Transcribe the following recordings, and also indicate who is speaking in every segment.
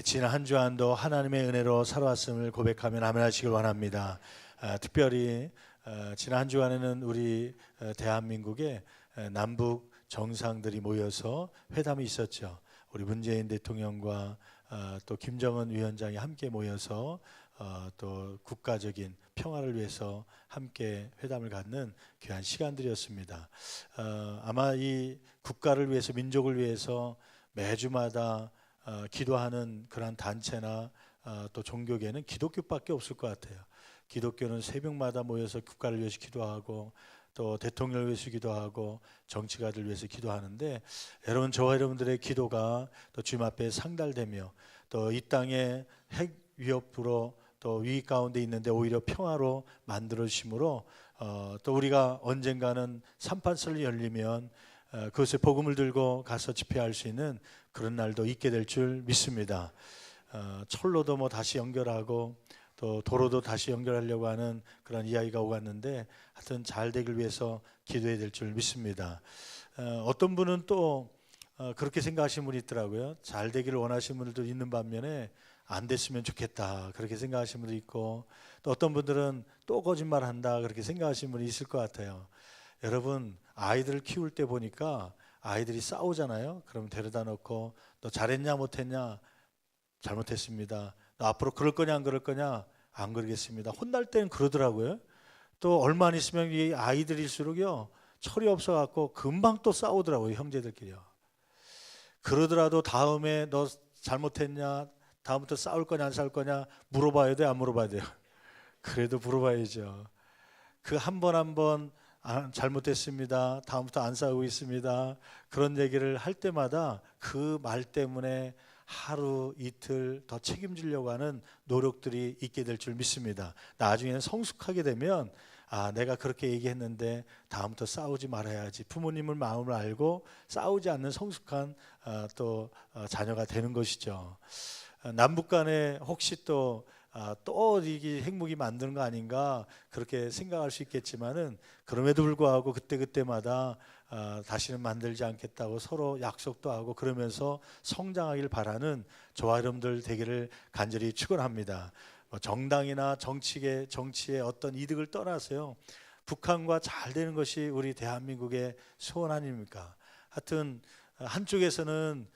Speaker 1: 지난 한 주간도 하나님의 은혜로 살아왔음을 고백하며 아멘하시길 원합니다. 특별히 지난 한 주간에는 우리 대한민국에 남북 정상들이 모여서 회담이 있었죠. 우리 문재인 대통령과 또 김정은 위원장이 함께 모여서 또 국가적인 평화를 위해서 함께 회담을 갖는 귀한 시간들이었습니다. 아마 이 국가를 위해서, 민족을 위해서 매주마다 기도하는 그런 단체나 또 종교계는 기독교밖에 없을 것 같아요. 기독교는 새벽마다 모여서 국가를 위해서 기도하고 또 대통령을 위해서 기도하고 정치가들 위해서 기도하는데, 여러분, 저와 여러분들의 기도가 또 주님 앞에 상달되며 또 이 땅의 핵 위협으로 또 위기 가운데 있는데 오히려 평화로 만들어 주심으로 또 우리가 언젠가는 삼판설이 열리면 그것에 복음을 들고 가서 집회할 수 있는 그런 날도 있게 될 줄 믿습니다. 철로도 뭐 다시 연결하고 또 도로도 다시 연결하려고 하는 그런 이야기가 오갔는데, 하여튼 잘 되길 위해서 기도해야 될 줄 믿습니다. 어떤 분은 또 그렇게 생각하시는 분이 있더라고요. 잘 되기를 원하시는 분들도 있는 반면에 안 됐으면 좋겠다 그렇게 생각하시는 분도 있고, 또 어떤 분들은 또 거짓말한다 그렇게 생각하시는 분이 있을 것 같아요. 여러분, 아이들을 키울 때 보니까 아이들이 싸우잖아요. 그럼 데려다 놓고 너 잘했냐 못했냐, 잘못했습니다. 너 앞으로 그럴 거냐 안 그럴 거냐, 안 그러겠습니다. 혼날 때는 그러더라고요. 또 얼마 안 있으면 이 아이들일수록요 철이 없어갖고 금방 또 싸우더라고요, 형제들끼리요. 그러더라도 다음에 너 잘못했냐, 다음부터 싸울 거냐 안 싸울 거냐 물어봐야 돼, 안 물어봐야 돼요? 그래도 물어봐야죠. 그 한 번 한 번 잘못했습니다, 다음부터 안 싸우고 있습니다, 그런 얘기를 할 때마다 그 말 때문에 하루 이틀 더 책임지려고 하는 노력들이 있게 될 줄 믿습니다. 나중에는 성숙하게 되면 내가 그렇게 얘기했는데 다음부터 싸우지 말아야지, 부모님을 마음을 알고 싸우지 않는 성숙한 또 자녀가 되는 것이죠. 남북 간에 혹시 또 이게 핵무기 만드는 거 아닌가 그렇게 생각할 수 있겠지만은, 그럼에도 불구하고 그때마다 다시는 만들지 않겠다고 서로 약속도 하고 그러면서 성장하길 바라는 저와 여러분들 되기를 간절히 축원합니다. 정당이나 정치의 어떤 이득을 떠나서요, 북한과 잘 되는 것이 우리 대한민국의 소원 아닙니까? 하여튼 한쪽에서는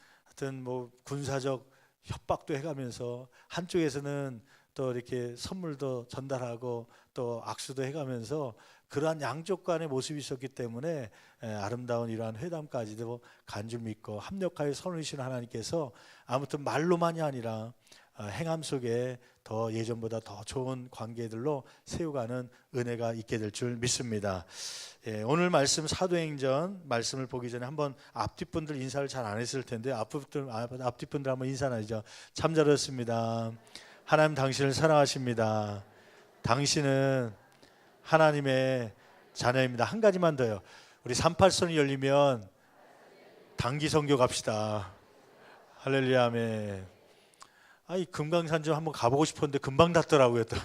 Speaker 1: 뭐 군사적 협박도 해가면서, 한쪽에서는 또 이렇게 선물도 전달하고 또 악수도 해가면서 그러한 양쪽 간의 모습이 있었기 때문에 아름다운 이러한 회담까지도 간 줄 믿고 합력하여 선을 이루신 하나님께서 아무튼 말로만이 아니라 행함 속에 더 예전보다 더 좋은 관계들로 세워가는 은혜가 있게 될 줄 믿습니다. 오늘 말씀 사도행전 말씀을 보기 전에 한번 앞뒷분들 인사를 잘 안 했을 텐데 앞뒷분들 한번 인사하죠. 참 잘했습니다. 하나님 당신을 사랑하십니다. 당신은 하나님의 자녀입니다. 한 가지만 더요. 우리 38선이 열리면 단기 선교 갑시다. 할렐루야, 아멘. 이 금강산 좀 한번 가보고 싶었는데 금방 닫더라고요. 또.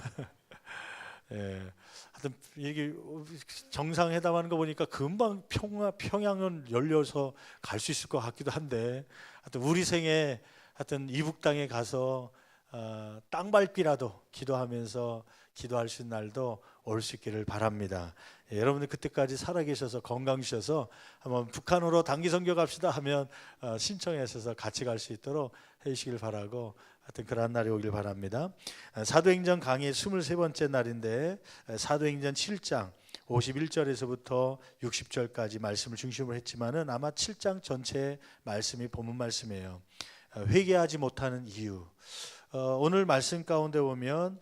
Speaker 1: 하여튼 이게 정상회담하는 거 보니까 금방 평양은 열려서 갈 수 있을 것 같기도 한데, 하여튼 우리 생에 하여튼 이북 땅에 가서 땅 밟기라도 기도하면서 기도할 수 있는 날도 올 수 있기를 바랍니다. 여러분들 그때까지 살아계셔서 건강하셔서 한번 북한으로 단기 선교 갑시다 하면 신청하셔서 같이 갈 수 있도록 해주시길 바라고, 하여튼 그러한 날이 오길 바랍니다. 사도행전 강의 23번째 날인데, 사도행전 7장 51절에서부터 60절까지 말씀을 중심으로 했지만은 아마 7장 전체 말씀이 본문 말씀이에요. 회개하지 못하는 이유. 오늘 말씀 가운데 보면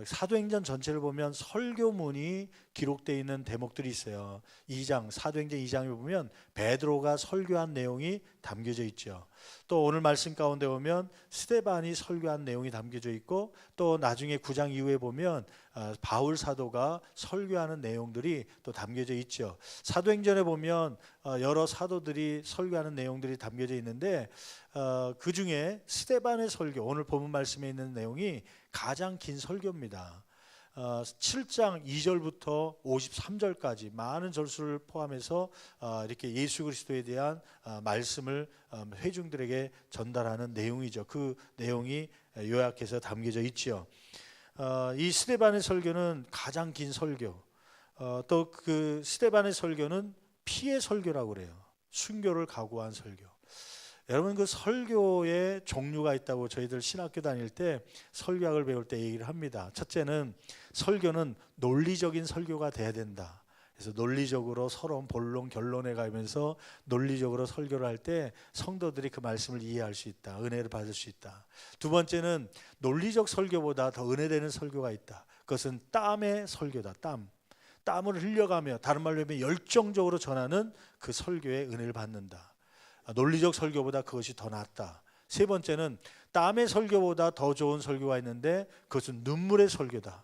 Speaker 1: 사도행전 전체를 보면 설교문이 기록되어 있는 대목들이 있어요. 사도행전 2장에 보면 베드로가 설교한 내용이 담겨져 있죠. 또 오늘 말씀 가운데 보면 스데반이 설교한 내용이 담겨져 있고, 또 나중에 9장 이후에 보면 바울 사도가 설교하는 내용들이 또 담겨져 있죠. 사도행전에 보면 여러 사도들이 설교하는 내용들이 담겨져 있는데, 그 중에 스데반의 설교, 오늘 본문 말씀에 있는 내용이 가장 긴 설교입니다. 7장 2절부터 53절까지 많은 절수를 포함해서 이렇게 예수 그리스도에 대한 말씀을 회중들에게 전달하는 내용이죠. 그 내용이 요약해서 담겨져 있지요. 이 스데반의 설교는 가장 긴 설교, 또 그 스데반의 설교는 피의 설교라고 그래요. 순교를 각오한 설교. 여러분, 그 설교에 종류가 있다고 저희들 신학교 다닐 때 설교학을 배울 때 얘기를 합니다. 첫째는 설교는 논리적인 설교가 돼야 된다. 그래서 논리적으로 서론, 본론, 결론에 가면서 논리적으로 설교를 할 때 성도들이 그 말씀을 이해할 수 있다. 은혜를 받을 수 있다. 두 번째는 논리적 설교보다 더 은혜되는 설교가 있다. 그것은 땀의 설교다. 땀을 흘려가며, 다른 말로 하면 열정적으로 전하는 그 설교에 은혜를 받는다. 논리적 설교보다 그것이 더 낫다. 세 번째는 땀의 설교보다 더 좋은 설교가 있는데 그것은 눈물의 설교다.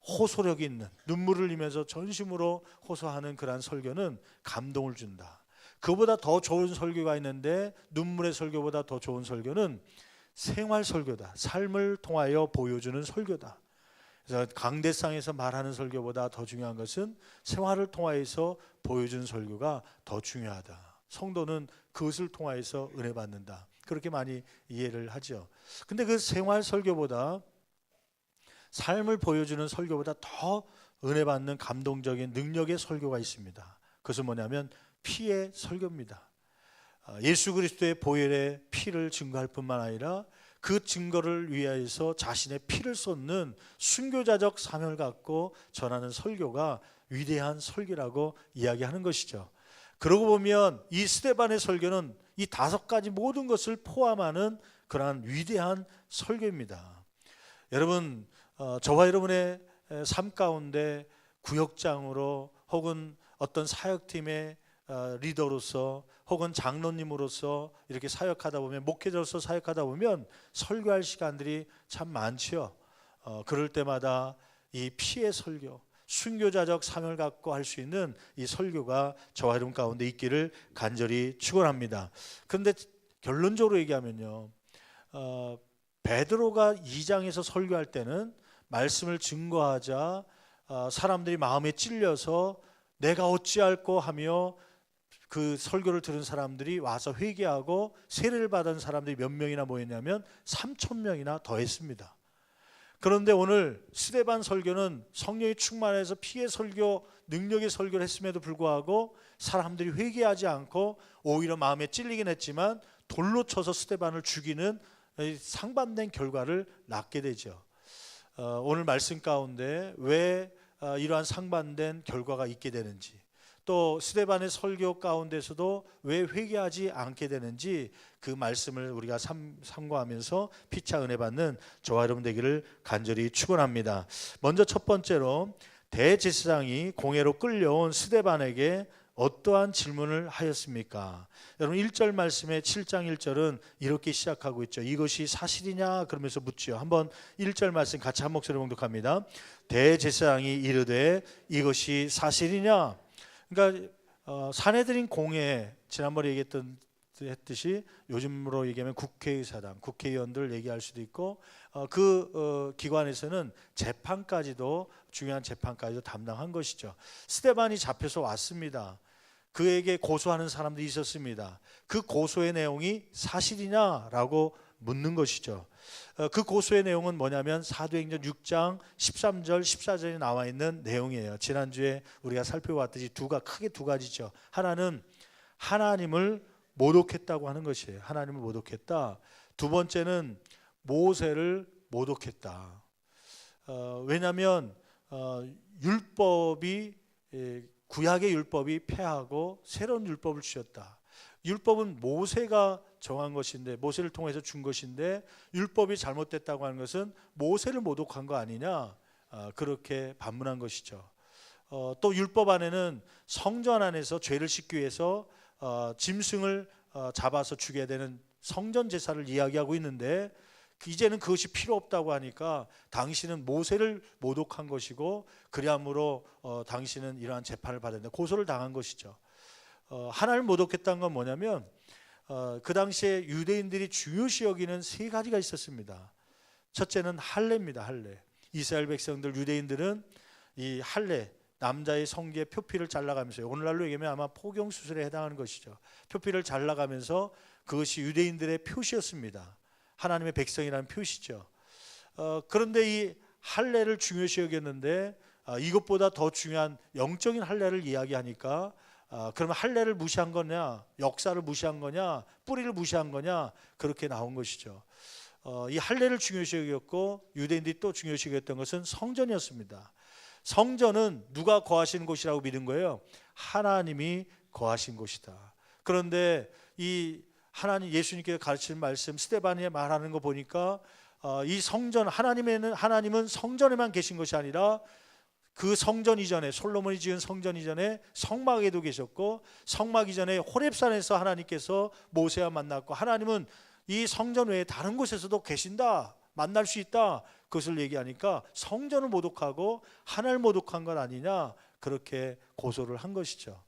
Speaker 1: 호소력 있는, 눈물을 흘리면서 전심으로 호소하는 그러한 설교는 감동을 준다. 그보다 더 좋은 설교가 있는데 눈물의 설교보다 더 좋은 설교는 생활 설교다. 삶을 통하여 보여주는 설교다. 그래서 강대상에서 말하는 설교보다 더 중요한 것은 생활을 통하여서 보여주는 설교가 더 중요하다. 성도는 그것을 통하여서 은혜 받는다. 그렇게 많이 이해를 하죠. 근데 그 생활 설교보다, 삶을 보여주는 설교보다 더 은혜 받는 감동적인 능력의 설교가 있습니다. 그것은 뭐냐면 피의 설교입니다. 예수 그리스도의 보혈의 피를 증거할 뿐만 아니라 그 증거를 위하여서 자신의 피를 쏟는 순교자적 사명을 갖고 전하는 설교가 위대한 설교라고 이야기하는 것이죠. 그러고 보면 이 스데반의 설교는 이 5가지 모든 것을 포함하는 그러한 위대한 설교입니다. 여러분, 저와 여러분의 삶 가운데 구역장으로 혹은 어떤 사역팀의 리더로서 혹은 장로님으로서 이렇게 사역하다 보면, 목회자로서 사역하다 보면 설교할 시간들이 참 많지요. 그럴 때마다 이 피의 설교, 순교자적 사명을 갖고 할 수 있는 이 설교가 저와 여러분 가운데 있기를 간절히 축원합니다. 그런데 결론적으로 얘기하면요, 베드로가 2장에서 설교할 때는 말씀을 증거하자 사람들이 마음에 찔려서 내가 어찌할꼬 하며 그 설교를 들은 사람들이 와서 회개하고 세례를 받은 사람들이 몇 명이나 모였냐면 3,000명이나 더했습니다. 그런데 오늘 스데반 설교는 성령이 충만해서 피의 설교, 능력의 설교를 했음에도 불구하고 사람들이 회개하지 않고 오히려 마음에 찔리긴 했지만 돌로 쳐서 스데반을 죽이는 상반된 결과를 낳게 되죠. 오늘 말씀 가운데 왜 이러한 상반된 결과가 있게 되는지, 또 스데반의 설교 가운데서도 왜 회개하지 않게 되는지 그 말씀을 우리가 참고하면서 피차 은혜 받는 저와 여러분 되기를 간절히 축원합니다. 먼저 첫 번째로 대제사장이 공회로 끌려온 스데반에게 어떠한 질문을 하였습니까? 여러분 1절 말씀의 7장 1절은 이렇게 시작하고 있죠. 이것이 사실이냐 그러면서 묻지요. 한번 1절 말씀 같이 한 목소리로 봉독합니다. 대제사장이 이르되 이것이 사실이냐? 그러니까 사내들인 공회, 지난번에 얘기했듯이 요즘으로 얘기하면 국회의사당, 국회의원들 얘기할 수도 있고 그 기관에서는 재판까지도, 중요한 재판까지도 담당한 것이죠. 스데반이 잡혀서 왔습니다. 그에게 고소하는 사람들이 있었습니다. 그 고소의 내용이 사실이냐라고 묻는 것이죠. 그 고소의 내용은 뭐냐면 사도행전 6장 13절 14절에 나와 있는 내용이에요. 지난주에 우리가 살펴봤듯이 크게 두 가지죠. 하나는 하나님을 모독했다고 하는 것이에요. 하나님을 모독했다. 두 번째는 모세를 모독했다. 왜냐하면 율법이, 구약의 율법이 패하고 새로운 율법을 주셨다. 율법은 모세가 정한 것인데, 모세를 통해서 준 것인데 율법이 잘못됐다고 하는 것은 모세를 모독한 거 아니냐, 그렇게 반문한 것이죠. 또 율법 안에는 성전 안에서 죄를 씻기 위해서 짐승을 잡아서 죽여야 되는 성전 제사를 이야기하고 있는데 이제는 그것이 필요 없다고 하니까 당신은 모세를 모독한 것이고 그리함으로 당신은 이러한 재판을 받았는데 고소를 당한 것이죠. 하나님을 모독했다는 건 뭐냐면 그 당시에 유대인들이 중요시 여기는 3가지가 있었습니다. 첫째는 할례입니다. 할례. 이스라엘 백성들, 유대인들은 이 할례, 남자의 성기의 표피를 잘라가면서, 오늘날로 얘기하면 아마 포경 수술에 해당하는 것이죠. 표피를 잘라가면서 그것이 유대인들의 표시였습니다. 하나님의 백성이라는 표시죠. 그런데 이 할례를 중요시 여겼는데 이것보다 더 중요한 영적인 할례를 이야기하니까 그러면 할례를 무시한 거냐, 역사를 무시한 거냐, 뿌리를 무시한 거냐, 그렇게 나온 것이죠. 이 할례를 중요시 여겼고 유대인들이 또 중요시 여겼던 것은 성전이었습니다. 성전은 누가 거하시는 곳이라고 믿은 거예요? 하나님이 거하신 곳이다. 그런데 이 하나님, 예수님께서 가르치는 말씀, 스데반이 말하는 거 보니까 이 성전, 하나님은 성전에만 계신 것이 아니라 그 성전 이전에, 솔로몬이 지은 성전 이전에 성막에도 계셨고, 성막 이전에 호렙산에서 하나님께서 모세와 만났고, 하나님은 이 성전 외에 다른 곳에서도 계신다, 만날 수 있다, 그것을 얘기하니까 성전을 모독하고 하나님을 모독한 것 아니냐, 그렇게 고소를 한 것이죠.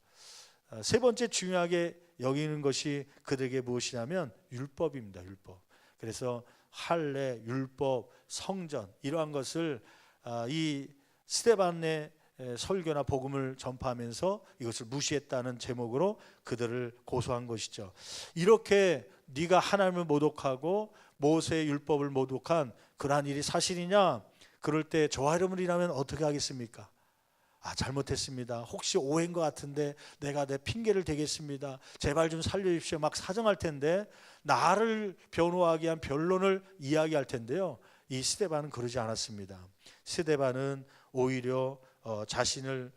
Speaker 1: 세 번째 중요하게 여기는 것이 그들에게 무엇이냐면 율법입니다. 율법. 그래서 할례, 율법, 성전, 이러한 것을 이 스데반의 설교나 복음을 전파하면서 이것을 무시했다는 제목으로 그들을 고소한 것이죠. 이렇게 네가 하나님을 모독하고 모세의 율법을 모독한 그러한 일이 사실이냐? 그럴 때 저와 여러분이라면 어떻게 하겠습니까? 잘못했습니다. 혹시 오해인 것 같은데 내가 내 핑계를 대겠습니다. 제발 좀 살려주십시오. 막 사정할 텐데, 나를 변호하기 위한 변론을 이야기할 텐데요. 이 스데반은 그러지 않았습니다. 스데반은 오히려 자신을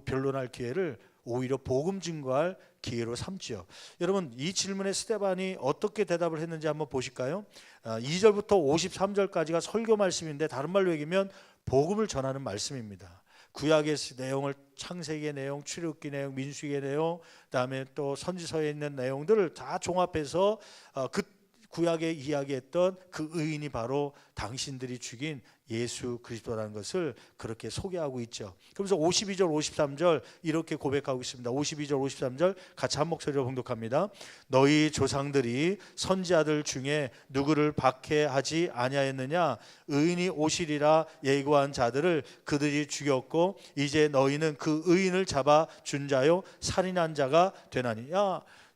Speaker 1: 변론할 기회를 오히려 복음 증거할 기회로 삼지요. 여러분, 이 질문에 스데반이 어떻게 대답을 했는지 한번 보실까요? 2절부터 53절까지가 설교 말씀인데, 다른 말로 얘기하면 복음을 전하는 말씀입니다. 구약의 내용을, 창세기의 내용, 출애굽기 내용, 민수기의 내용, 그다음에 또 선지서에 있는 내용들을 다 종합해서 그 구약에 이야기했던 그 의인이 바로 당신들이 죽인 예수 그리스도라는 것을 그렇게 소개하고 있죠. 그러면서 52절 53절 이렇게 고백하고 있습니다. 52절 53절 같이 한 목소리로 봉독합니다. 너희 조상들이 선지자들 중에 누구를 박해하지 아니하였느냐? 의인이 오시리라 예고한 자들을 그들이 죽였고 이제 너희는 그 의인을 잡아 준 자요 살인한 자가 되나니.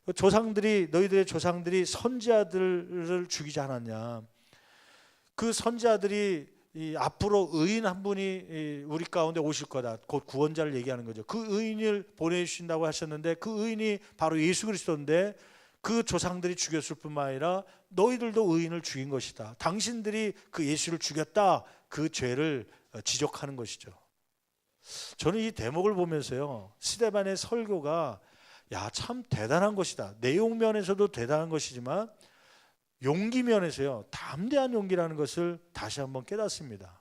Speaker 1: 너희들의 조상들이 선지자들을 죽이지 않았냐? 그 선지자들이 앞으로 의인 한 분이 우리 가운데 오실 거다, 곧 구원자를 얘기하는 거죠. 그 의인을 보내주신다고 하셨는데 그 의인이 바로 예수 그리스도인데, 그 조상들이 죽였을 뿐만 아니라 너희들도 의인을 죽인 것이다. 당신들이 그 예수를 죽였다, 그 죄를 지적하는 것이죠. 저는 이 대목을 보면서요, 스데반의 설교가 참 대단한 것이다. 내용 면에서도 대단한 것이지만 용기 면에서요, 담대한 용기라는 것을 다시 한번 깨닫습니다.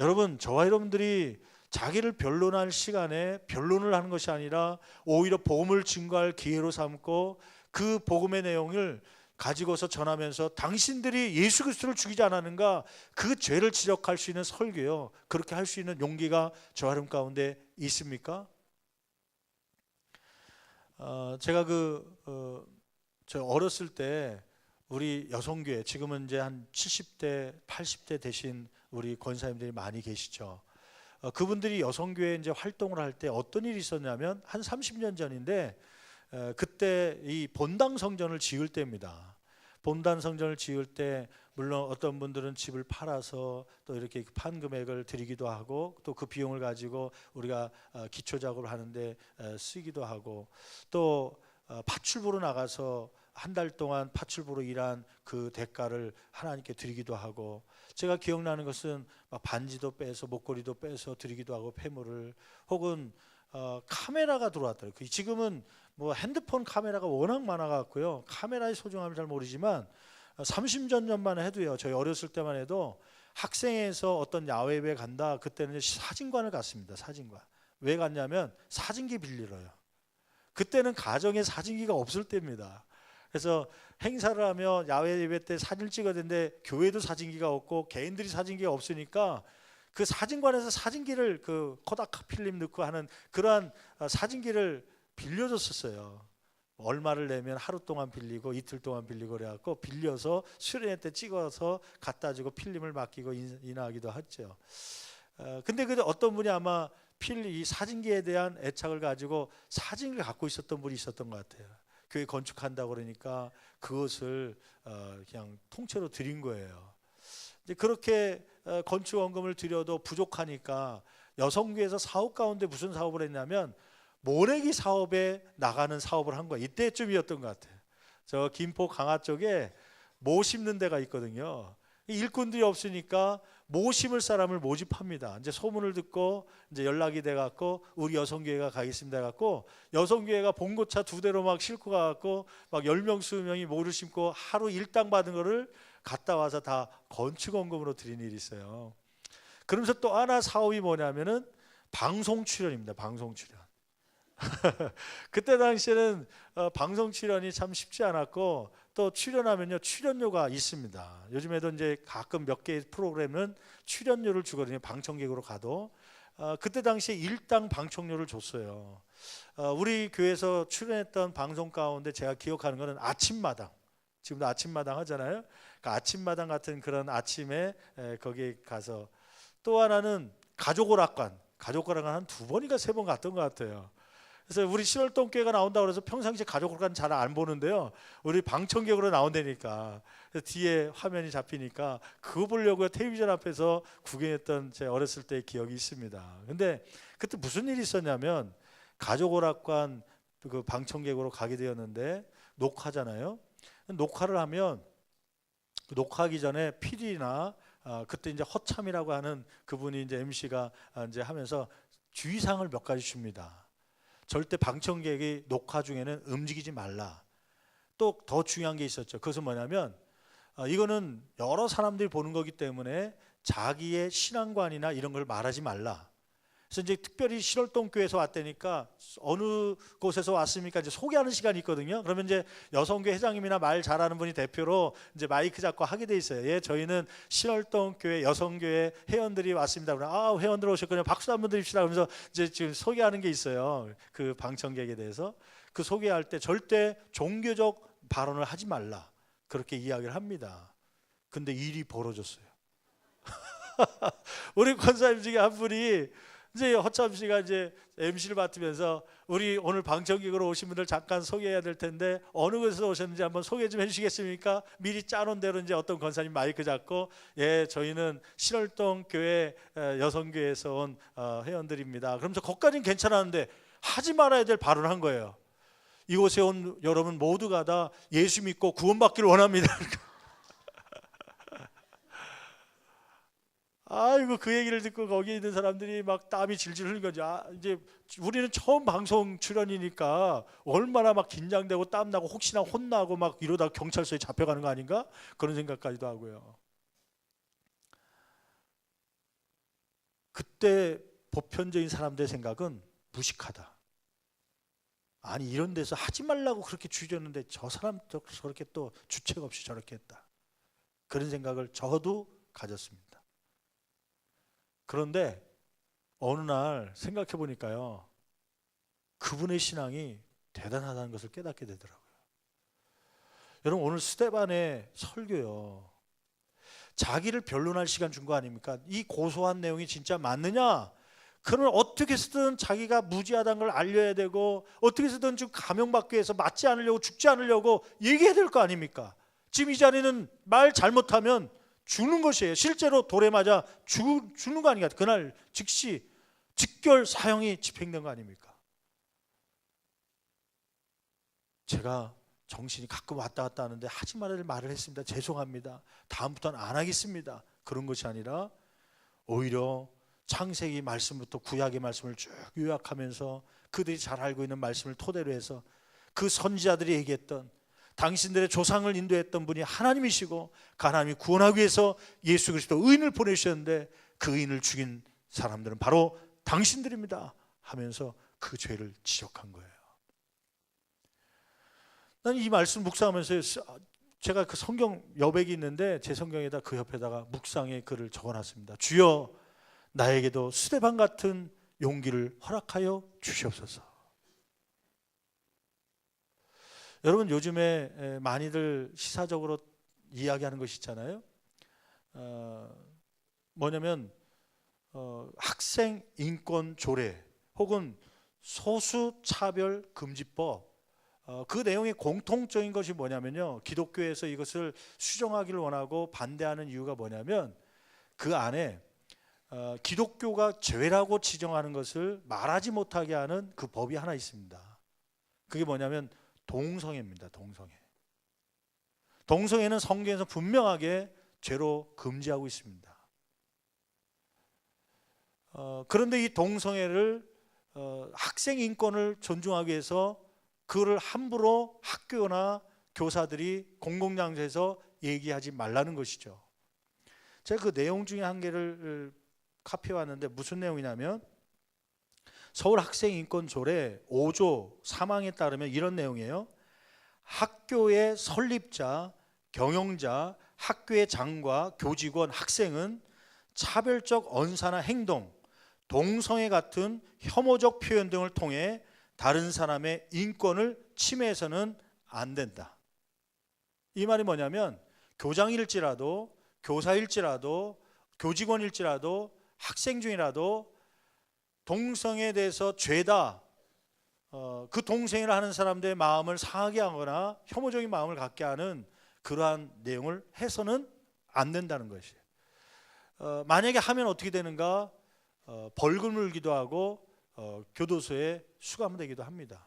Speaker 1: 여러분, 저와 여러분들이 자기를 변론할 시간에 변론을 하는 것이 아니라 오히려 복음을 증거할 기회로 삼고 그 복음의 내용을 가지고서 전하면서 당신들이 예수 그리스도를 죽이지 않았는가, 그 죄를 지적할 수 있는 설교요, 그렇게 할 수 있는 용기가 저와 여러분 가운데 있습니까? 제가 저 어렸을 때 우리 여성교회, 지금은 이제 한 70대, 80대 되신 우리 권사님들이 많이 계시죠. 그분들이 여성교회 이제 활동을 할 때 어떤 일이 있었냐면, 한 30년 전인데 그때 이 본당 성전을 지을 때입니다. 본당 성전을 지을 때 물론 어떤 분들은 집을 팔아서 또 이렇게 판 금액을 드리기도 하고, 또 그 비용을 가지고 우리가 기초 작업을 하는데 쓰기도 하고, 또 파출부로 나가서 한 달 동안 파출부로 일한 그 대가를 하나님께 드리기도 하고, 제가 기억나는 것은 막 반지도 빼서 목걸이도 빼서 드리기도 하고, 폐물을, 혹은 카메라가 들어왔더라고요. 지금은 뭐 핸드폰 카메라가 워낙 많아갖고요, 카메라의 소중함을 잘 모르지만 30년 전만 해도요, 저희 어렸을 때만 해도 학생회에서 어떤 야외에 간다, 그때는 사진관을 갔습니다. 사진관. 왜 갔냐면 사진기 빌리러요. 그때는 가정에 사진기가 없을 때입니다. 그래서 행사를 하며 야외 예배 때 사진을 찍어야 되는데 교회도 사진기가 없고 개인들이 사진기가 없으니까 그 사진관에서 사진기를, 그 코다카 필름 넣고 하는 그러한 사진기를 빌려줬었어요. 얼마를 내면 하루 동안 빌리고 이틀 동안 빌리고 그래갖고 빌려서 수련회 때 찍어서 갖다 주고 필름을 맡기고 인하하기도 했죠. 근데 그 어떤 분이 아마 이 사진기에 대한 애착을 가지고 사진을 갖고 있었던 분이 있었던 것 같아요. 교회 건축한다고 그러니까 그것을 그냥 통째로 드린 거예요. 이제 그렇게 건축원금을 드려도 부족하니까 여성교회에서 사업 가운데 무슨 사업을 했냐면 모내기 사업에 나가는 사업을 한 거예요. 이때쯤이었던 것 같아요. 저 김포 강화 쪽에 모 심는 데가 있거든요. 일꾼들이 없으니까 모 심을 사람을 모집합니다. 이제 소문을 듣고 이제 연락이 돼 갖고 우리 여성교회가 가겠습니다 해 갖고 여성교회가 봉고차 2대로 막 싣고 가 갖고 막 10명 20명이 모를 심고 하루 일당 받은 거를 갔다 와서 다 건축원금으로 드린 일이 있어요. 그러면서 또 하나 사업이 뭐냐면은 방송 출연입니다. 방송 출연. 그때 당시에는 방송 출연이 참 쉽지 않았고 또 출연하면요 출연료가 있습니다. 요즘에도 이제 가끔 몇 개의 프로그램은 출연료를 주거든요. 방청객으로 가도 그때 당시에 일당 방청료를 줬어요. 우리 교회에서 출연했던 방송 가운데 제가 기억하는 거는 아침마당, 지금도 아침마당 하잖아요. 그러니까 아침마당 같은 그런 아침에 거기에 가서, 또 하나는 가족오락관 한 2번인가 3번 갔던 것 같아요. 그래서 우리 신월동교회가 나온다고 해서 평상시에 가족오락관 잘 안 보는데요, 우리 방청객으로 나온다니까 뒤에 화면이 잡히니까 그거 보려고 텔레비전 앞에서 구경했던 제 어렸을 때의 기억이 있습니다. 근데 그때 무슨 일이 있었냐면 가족오락관 그 방청객으로 가게 되었는데 녹화잖아요. 녹화를 하면 녹화하기 전에 PD나 그때 이제 허참이라고 하는 그분이 이제 MC가 이제 하면서 주의사항을 몇 가지 줍니다. 절대 방청객이 녹화 중에는 움직이지 말라. 또 더 중요한 게 있었죠. 그것은 뭐냐면 이거는 여러 사람들이 보는 거기 때문에 자기의 신앙관이나 이런 걸 말하지 말라. 그래서 이제 특별히 신월동교회에서 왔다니까 어느 곳에서 왔습니까? 이제 소개하는 시간이 있거든요. 그러면 이제 여성교회 회장님이나 말 잘하는 분이 대표로 이제 마이크 잡고 하게 돼 있어요. 예, 저희는 신월동교회 여성교회 회원들이 왔습니다. 그러면 회원들 오셨군요. 박수 한번 드립시다. 그러면서 이제 지금 소개하는 게 있어요. 그 방청객에 대해서. 그 소개할 때 절대 종교적 발언을 하지 말라. 그렇게 이야기를 합니다. 근데 일이 벌어졌어요. 우리 권사님 중에 한 분이 이제 허참 씨가 이제 MC를 맡으면서 우리 오늘 방청객으로 오신 분들 잠깐 소개해야 될 텐데 어느 곳에서 오셨는지 한번 소개 좀 해주시겠습니까? 미리 짜놓은 대로 이제 어떤 권사님 마이크 잡고, 예, 저희는 신월동 교회 여성교회에서 온 회원들입니다. 그러면서 거기까지는 괜찮았는데 하지 말아야 될 발언을 한 거예요. 이곳에 온 여러분 모두가 다 예수 믿고 구원받기를 원합니다. 아이고, 그 얘기를 듣고 거기에 있는 사람들이 막 땀이 질질 흘린 거죠. 이제 우리는 처음 방송 출연이니까 얼마나 막 긴장되고 땀나고 혹시나 혼나고 막 이러다 경찰서에 잡혀가는 거 아닌가? 그런 생각까지도 하고요. 그때 보편적인 사람들의 생각은 무식하다. 아니, 이런 데서 하지 말라고 그렇게 주셨는데 저 사람도 저렇게 또 주책 없이 저렇게 했다. 그런 생각을 저도 가졌습니다. 그런데 어느 날 생각해 보니까요, 그분의 신앙이 대단하다는 것을 깨닫게 되더라고요. 여러분, 오늘 스데반의 설교요, 자기를 변론할 시간 준 거 아닙니까? 이 고소한 내용이 진짜 맞느냐? 그러면 어떻게 해서든 자기가 무지하다는 걸 알려야 되고 어떻게 해서든 좀 감형받기 위해서 맞지 않으려고, 죽지 않으려고 얘기해야 될 거 아닙니까? 지금 이 자리는 말 잘못하면 죽는 것이에요. 실제로 돌에 맞아 죽는 거 아닙니까? 그날 즉시 직결 사형이 집행된 거 아닙니까? 제가 정신이 가끔 왔다 갔다 하는데 하지 말아야 될 말을 했습니다. 죄송합니다. 다음부터는 안 하겠습니다. 그런 것이 아니라 오히려 창세기 말씀부터 구약의 말씀을 쭉 요약하면서 그들이 잘 알고 있는 말씀을 토대로 해서 그 선지자들이 얘기했던, 당신들의 조상을 인도했던 분이 하나님이시고 그 하나님이 구원하기 위해서 예수 그리스도 의인을 보내주셨는데 그 의인을 죽인 사람들은 바로 당신들입니다 하면서 그 죄를 지적한 거예요. 난 이 말씀 묵상하면서 제가 그 성경 여백이 있는데 제 성경에다 그 옆에다가 묵상의 글을 적어놨습니다. 주여, 나에게도 스데반 같은 용기를 허락하여 주시옵소서. 여러분 요즘에 많이들 시사적으로 이야기하는 것이 있잖아요. 뭐냐면 학생 인권 조례 혹은 소수 차별 금지법, 그 내용의 공통적인 것이 뭐냐면요, 기독교에서 이것을 수정하기를 원하고 반대하는 이유가 뭐냐면 그 안에 기독교가 죄라고 지정하는 것을 말하지 못하게 하는 그 법이 하나 있습니다. 그게 뭐냐면 동성애입니다. 동성애는 성경에서 분명하게 죄로 금지하고 있습니다. 그런데 이 동성애를 학생 인권을 존중하기 위해서 그를 함부로 학교나 교사들이 공공장소에서 얘기하지 말라는 것이죠. 제가 그 내용 중에 한 개를 카피해 왔는데 무슨 내용이냐면 서울학생인권조례 5조 3항에 따르면 이런 내용이에요. 학교의 설립자, 경영자, 학교의 장과 교직원, 학생은 차별적 언사나 행동, 동성애 같은 혐오적 표현 등을 통해 다른 사람의 인권을 침해해서는 안 된다. 이 말이 뭐냐면 교장일지라도 교사일지라도 교직원일지라도 학생 중이라도 동성애에 대해서 죄다, 그 동성애를 하는 사람들의 마음을 상하게 하거나 혐오적인 마음을 갖게 하는 그러한 내용을 해서는 안 된다는 것이에요. 만약에 하면 어떻게 되는가? 벌금을 물기도 하고 교도소에 수감되기도 합니다.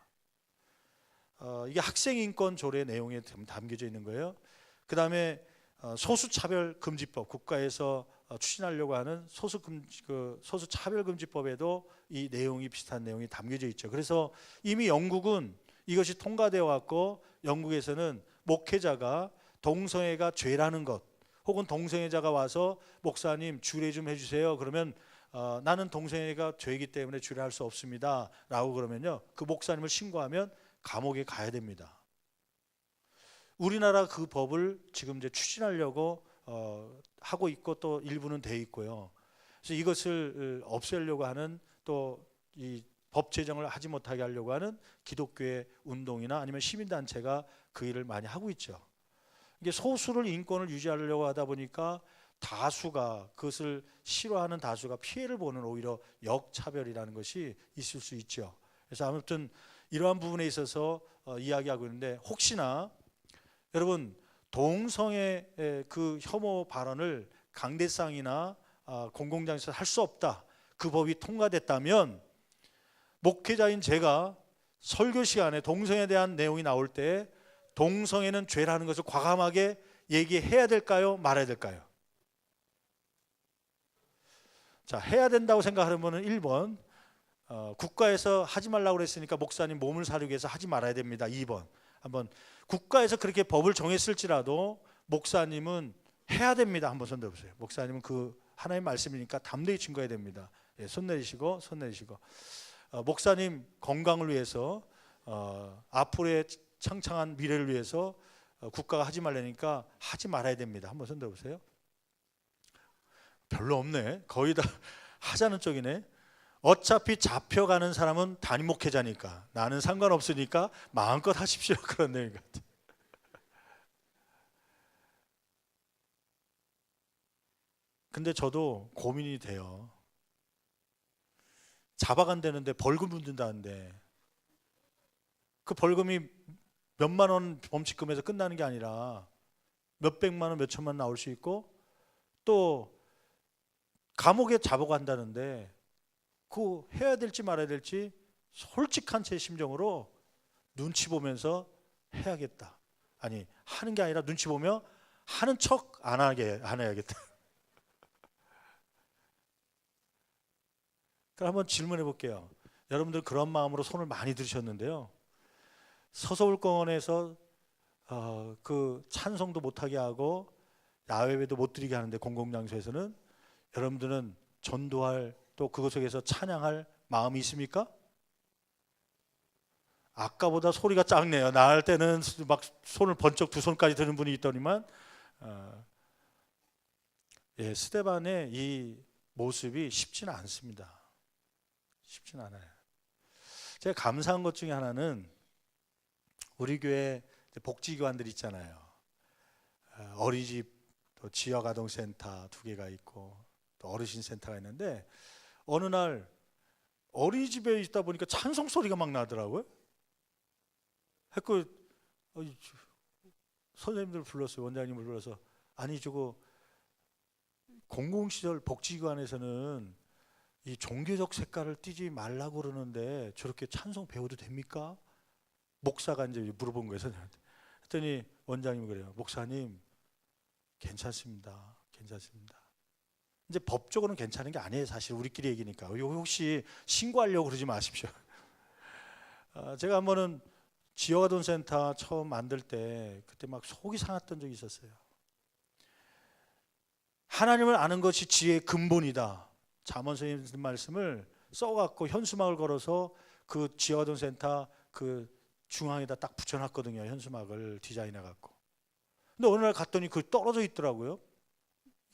Speaker 1: 이게 학생인권조례 내용에 담겨져 있는 거예요. 그 다음에 소수차별금지법, 국가에서 추진하려고 하는 소수차별금지법에도 이 내용이 비슷한 내용이 담겨져 있죠. 그래서 이미 영국은 이것이 통과되어 왔고 영국에서는 목회자가 동성애가 죄라는 것, 혹은 동성애자가 와서 목사님 주례 좀 해주세요. 그러면 나는 동성애가 죄이기 때문에 주례할 수 없습니다 라고 그러면요, 그 목사님을 신고하면 감옥에 가야 됩니다. 우리나라 그 법을 지금 이제 추진하려고 하고 있고 또 일부는 돼 있고요. 그래서 이것을 없애려고 하는, 또 이 법 제정을 하지 못하게 하려고 하는 기독교의 운동이나 아니면 시민단체가 그 일을 많이 하고 있죠. 이게 소수를 인권을 유지하려고 하다 보니까 다수가, 그것을 싫어하는 다수가 피해를 보는 오히려 역차별이라는 것이 있을 수 있죠. 그래서 아무튼 이러한 부분에 있어서 이야기하고 있는데, 혹시나 여러분 동성애 그 혐오 발언을 강대상이나 공공장소에서 할 수 없다, 그 법이 통과됐다면 목회자인 제가 설교 시간에 동성애에 대한 내용이 나올 때 동성애는 죄라는 것을 과감하게 얘기해야 될까요? 말아야 될까요? 자, 해야 된다고 생각하는 분은 1번, 국가에서 하지 말라고 그랬으니까 목사님 몸을 사리기 위해서 하지 말아야 됩니다. 2번, 한번 국가에서 그렇게 법을 정했을지라도 목사님은 해야 됩니다. 한번 손 들어보세요. 목사님은 그 하나님의 말씀이니까 담대히 증거해야 됩니다. 예, 손 내리시고. 목사님 건강을 위해서, 앞으로의 창창한 미래를 위해서 국가가 하지 말라니까 하지 말아야 됩니다. 한번 손 들어보세요. 별로 없네. 거의 다 하자는 쪽이네. 어차피 잡혀가는 사람은 담임 목회자니까 나는 상관없으니까 마음껏 하십시오. 그런 내용 같아요. 근데 저도 고민이 돼요. 잡아간다는데 벌금 문든다는데 그 벌금이 몇만 원 범칙금에서 끝나는 게 아니라 몇백만 원, 몇천만 원 나올 수 있고, 또 감옥에 잡아간다는데 그 해야 될지 말아야 될지 솔직한 제 심정으로 눈치 보면서 해야겠다. 아니, 하는 게 아니라 눈치 보며 하는 척 안 해야겠다. 그럼 한번 질문해 볼게요. 여러분들 그런 마음으로 손을 많이 들으셨는데요. 서서울공원에서 그 찬송도 못하게 하고 야외에도 못 드리게 하는데, 공공장소에서는 여러분들은 전도할, 또 그곳 속에서 찬양할 마음이 있습니까? 아까보다 소리가 작네요. 나 할 때는 막 손을 번쩍 두 손까지 드는 분이 있더니만, 예, 스데반의 이 모습이 쉽지는 않습니다. 쉽지는 않아요. 제가 감사한 것 중에 하나는 우리 교회 복지기관들 있잖아요. 어린이집, 또 지역아동센터 2개가 있고 또 어르신센터가 있는데 어느 날 어린이집에 있다 보니까 찬송 소리가 막 나더라고요. 했고 선생님들 불렀어요. 원장님을 불러서 아니 저거 공공시설 복지기관에서는 이 종교적 색깔을 띠지 말라고 그러는데 저렇게 찬송 배워도 됩니까? 목사가 이제 물어본 거예요, 선생님한테. 했더니 원장님이 그래요. 목사님 괜찮습니다. 괜찮습니다. 이제 법적으로는 괜찮은 게 아니에요. 사실 우리끼리 얘기니까. 혹시 신고하려고 그러지 마십시오. 제가 한 번은 지역아동센터 처음 만들 때 그때 막 속이 상했던 적이 있었어요. 하나님을 아는 것이 지혜의 근본이다. 잠언 선생님 말씀을 써갖고 현수막을 걸어서 그 지역아동센터 그 중앙에다 딱 붙여놨거든요. 현수막을 디자인해갖고. 근데 어느 날 갔더니 그 떨어져 있더라고요.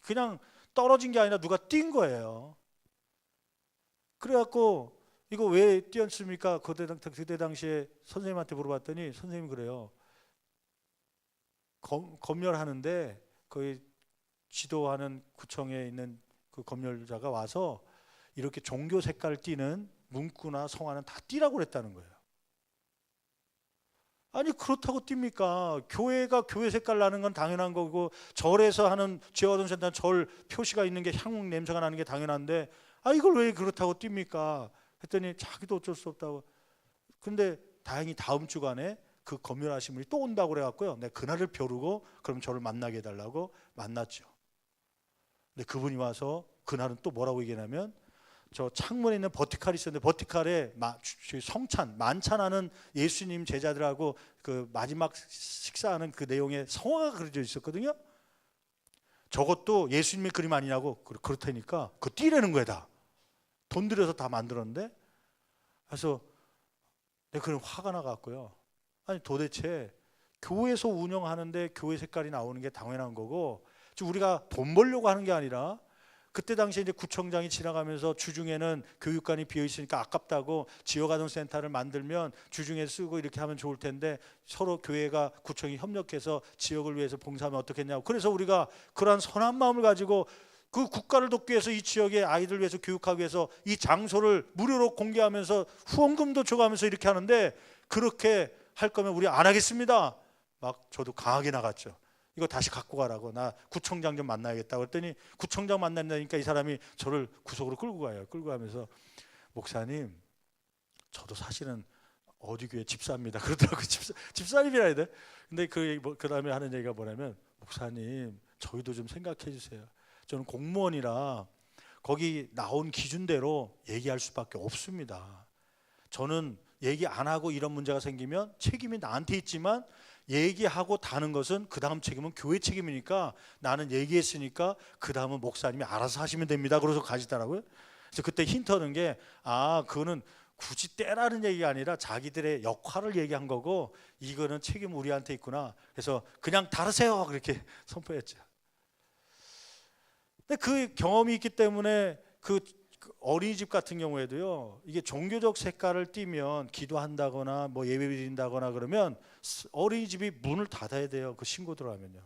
Speaker 1: 그냥 떨어진 게 아니라 누가 띈 거예요. 그래갖고 이거 왜 띄었습니까? 그때 당시에 선생님한테 물어봤더니 선생님이 그래요. 검열하는데 거기 지도하는 구청에 있는 그 검열자가 와서 이렇게 종교 색깔 띠는 문구나 성화는 다 띠라고 그랬다는 거예요. 아니 그렇다고 띱니까? 교회가 교회 색깔 나는 건 당연한 거고 절에서 하는 지역아동센터 절 표시가 있는 게 향 냄새가 나는 게 당연한데 이걸 왜 그렇다고 띱니까? 했더니 자기도 어쩔 수 없다고. 근데 다행히 다음 주간에 그 검열하신 분이 또 온다고 그래갖고요. 내가 그날을 벼르고 그럼 저를 만나게 해달라고 만났죠. 근데 그분이 와서 그날은 또 뭐라고 얘기하냐면 저 창문에 있는 버티칼이 있었는데 버티칼에 성찬, 만찬하는 예수님 제자들하고 그 마지막 식사하는 그 내용에 성화가 그려져 있었거든요. 저것도 예수님의 그림 아니냐고. 그렇다니까 그거 띠라는 거야 다. 돈 들여서 다 만들었는데. 그래서 내가 그런 화가 나갔고요. 아니 도대체 교회에서 운영하는데 교회 색깔이 나오는 게 당연한 거고 우리가 돈 벌려고 하는 게 아니라 그때 당시에 이제 구청장이 지나가면서 주중에는 교육관이 비어 있으니까 아깝다고 지역아동센터를 만들면 주중에 쓰고 이렇게 하면 좋을 텐데 서로 교회가 구청이 협력해서 지역을 위해서 봉사하면 어떻겠냐고. 그래서 우리가 그러한 선한 마음을 가지고 그 국가를 돕기 위해서 이 지역의 아이들 위해서 교육하기 위해서 이 장소를 무료로 공개하면서 후원금도 줘가면서 이렇게 하는데 그렇게 할 거면 우리 안 하겠습니다. 막 저도 강하게 나갔죠. 이거 다시 갖고 가라고. 나 구청장 좀 만나야겠다. 그랬더니 구청장 만난다니까 이 사람이 저를 구석으로 끌고 가요. 끌고 가면서 목사님 저도 사실은 어디 교회 집사입니다. 그러더라고요. 집사님이라 해야 돼. 근데 그 다음에 하는 얘기가 뭐냐면 목사님 저희도 좀 생각해 주세요. 저는 공무원이라 거기 나온 기준대로 얘기할 수밖에 없습니다. 저는 얘기 안 하고 이런 문제가 생기면 책임이 나한테 있지만 얘기하고 다는 것은 그 다음 책임은 교회 책임이니까 나는 얘기했으니까 그 다음은 목사님이 알아서 하시면 됩니다. 그래서 가시더라고요. 그래서 그때 힌트 얻은 게 그거는 굳이 떼라는 얘기가 아니라 자기들의 역할을 얘기한 거고 이거는 책임 우리한테 있구나. 그래서 그냥 다르세요. 그렇게 선포했죠. 근데 그 경험이 있기 때문에 그 어린이집 같은 경우에도요. 이게 종교적 색깔을 띠면 기도한다거나 뭐 예배 드린다거나 그러면 어린이집이 문을 닫아야 돼요. 그 신고 들어가면요.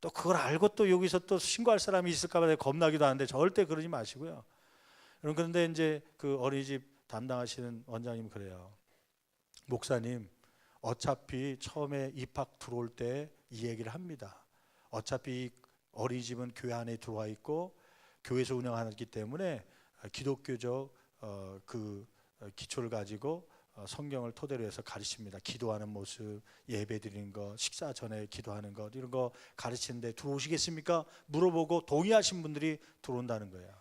Speaker 1: 또 그걸 알고 또 여기서 또 신고할 사람이 있을까 봐 겁나기도 하는데 절대 그러지 마시고요. 여러분 그런데 이제 그 어린이집 담당하시는 원장님 그래요. 목사님 어차피 처음에 입학 들어올 때 이 얘기를 합니다. 어차피 어린이집은 교회 안에 들어와 있고 교회에서 운영하기 때문에 기독교적 그 기초를 가지고 성경을 토대로 해서 가르칩니다. 기도하는 모습, 예배 드리는 것, 식사 전에 기도하는 것 이런 거 가르치는데 들어오시겠습니까? 물어보고 동의하신 분들이 들어온다는 거예요.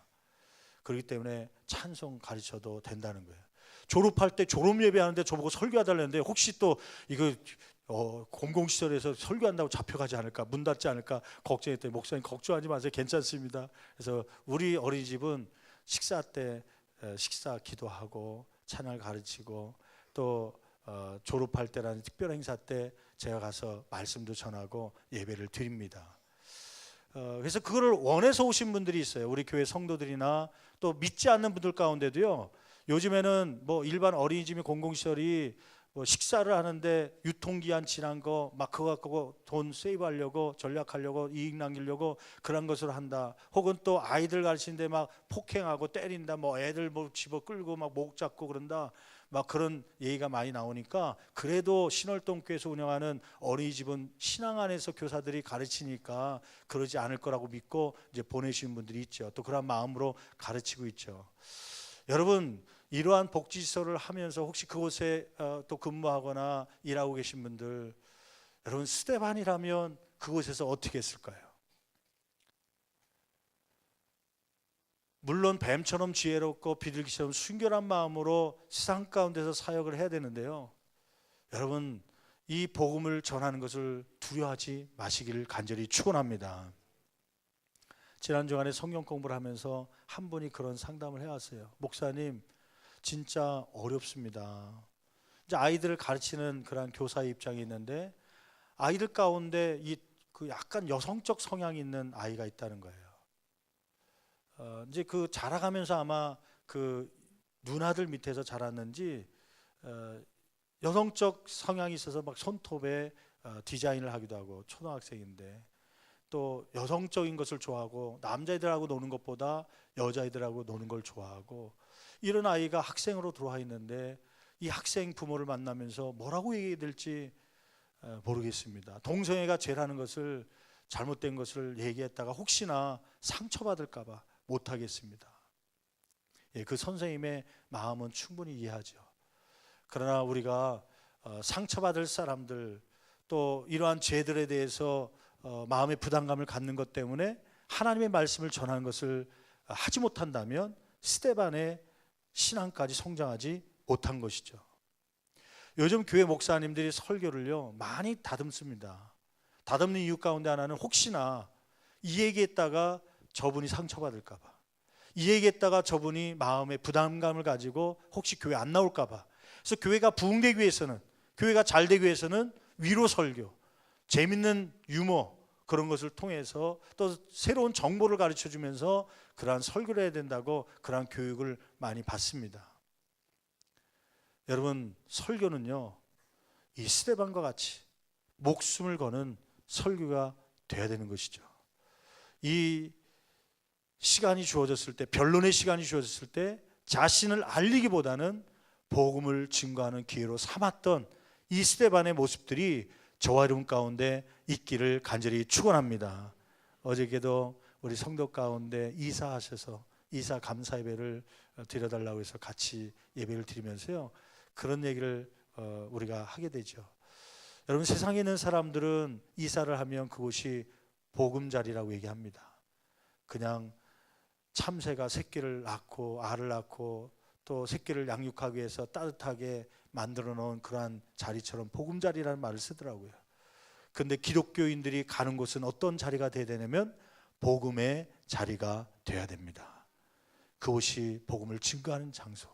Speaker 1: 그렇기 때문에 찬송 가르쳐도 된다는 거예요. 졸업할 때 졸업 예배하는데 저보고 설교해달라는데 혹시 또 이거 공공시설에서 설교한다고 잡혀가지 않을까, 문 닫지 않을까 걱정했더니 목사님 걱정하지 마세요. 괜찮습니다. 그래서 우리 어린이집은 식사 때 식사 기도하고 찬양을 가르치고 또 졸업할 때라는 특별 행사 때 제가 가서 말씀도 전하고 예배를 드립니다. 그래서 그거를 원해서 오신 분들이 있어요. 우리 교회 성도들이나 또 믿지 않는 분들 가운데도요. 요즘에는 뭐 일반 어린이집이 공공시설이 뭐 식사를 하는데 유통기한 지난 거 막 그거 갖고 돈 세이브하려고 전략하려고 이익 남기려고 그런 것을 한다. 혹은 또 아이들 가르치는데 막 폭행하고 때린다. 뭐 애들 뭐 집어 끌고 막 목 잡고 그런다. 막 그런 얘기가 많이 나오니까 그래도 신월동교에서 운영하는 어린이집은 신앙 안에서 교사들이 가르치니까 그러지 않을 거라고 믿고 이제 보내시는 분들이 있죠. 또 그런 마음으로 가르치고 있죠. 여러분, 이러한 복지시설을 하면서 혹시 그곳에 또 근무하거나 일하고 계신 분들, 여러분 스데반이라면 그곳에서 어떻게 했을까요? 물론 뱀처럼 지혜롭고 비둘기처럼 순결한 마음으로 세상 가운데서 사역을 해야 되는데요, 여러분 이 복음을 전하는 것을 두려워하지 마시기를 간절히 축원합니다. 지난 주간에 성경 공부를 하면서 한 분이 그런 상담을 해왔어요. 목사님, 진짜 어렵습니다. 이제 아이들을 가르치는 그런 교사의 입장이 있는데 아이들 가운데 그 약간 여성적 성향이 있는 아이가 있다는 거예요. 이제 그 자라가면서 아마 그 누나들 밑에서 자랐는지 여성적 성향이 있어서 막 손톱에 디자인을 하기도 하고, 초등학생인데 또 여성적인 것을 좋아하고 남자애들하고 노는 것보다 여자애들하고 노는 걸 좋아하고, 이런 아이가 학생으로 들어와 있는데 이 학생 부모를 만나면서 뭐라고 얘기해야 될지 모르겠습니다. 동성애가 죄라는 것을, 잘못된 것을 얘기했다가 혹시나 상처받을까 봐 못하겠습니다. 그 선생님의 마음은 충분히 이해하죠. 그러나 우리가 상처받을 사람들, 또 이러한 죄들에 대해서 마음의 부담감을 갖는 것 때문에 하나님의 말씀을 전하는 것을 하지 못한다면 스데반의 신앙까지 성장하지 못한 것이죠. 요즘 교회 목사님들이 설교를요 많이 다듬습니다. 다듬는 이유 가운데 하나는 혹시나 이 얘기했다가 저분이 상처받을까 봐, 이 얘기했다가 저분이 마음의 부담감을 가지고 혹시 교회 안 나올까 봐. 그래서 교회가 부흥되기 위해서는, 교회가 잘 되기 위해서는 위로 설교, 재밌는 유머, 그런 것을 통해서 또 새로운 정보를 가르쳐 주면서 그러한 설교를 해야 된다고 그러한 교육을 많이 받습니다. 여러분, 설교는요 이 스데반과 같이 목숨을 거는 설교가 돼야 되는 것이죠. 이 시간이 주어졌을 때, 변론의 시간이 주어졌을 때 자신을 알리기보다는 복음을 증거하는 기회로 삼았던 이 스데반의 모습들이 저와 여러분 가운데 있기를 간절히 축원합니다. 어저께도 우리 성도 가운데 이사하셔서 이사 감사 예배를 드려달라고 해서 같이 예배를 드리면서요 그런 얘기를 우리가 하게 되죠. 여러분, 세상에 있는 사람들은 이사를 하면 그곳이 보금자리라고 얘기합니다. 그냥 참새가 새끼를 낳고 알을 낳고 또 새끼를 양육하기 위해서 따뜻하게 만들어 놓은 그러한 자리처럼 보금자리라는 말을 쓰더라고요. 그런데 기독교인들이 가는 곳은 어떤 자리가 돼야 되냐면 복음의 자리가 돼야 됩니다. 그곳이 복음을 증거하는 장소.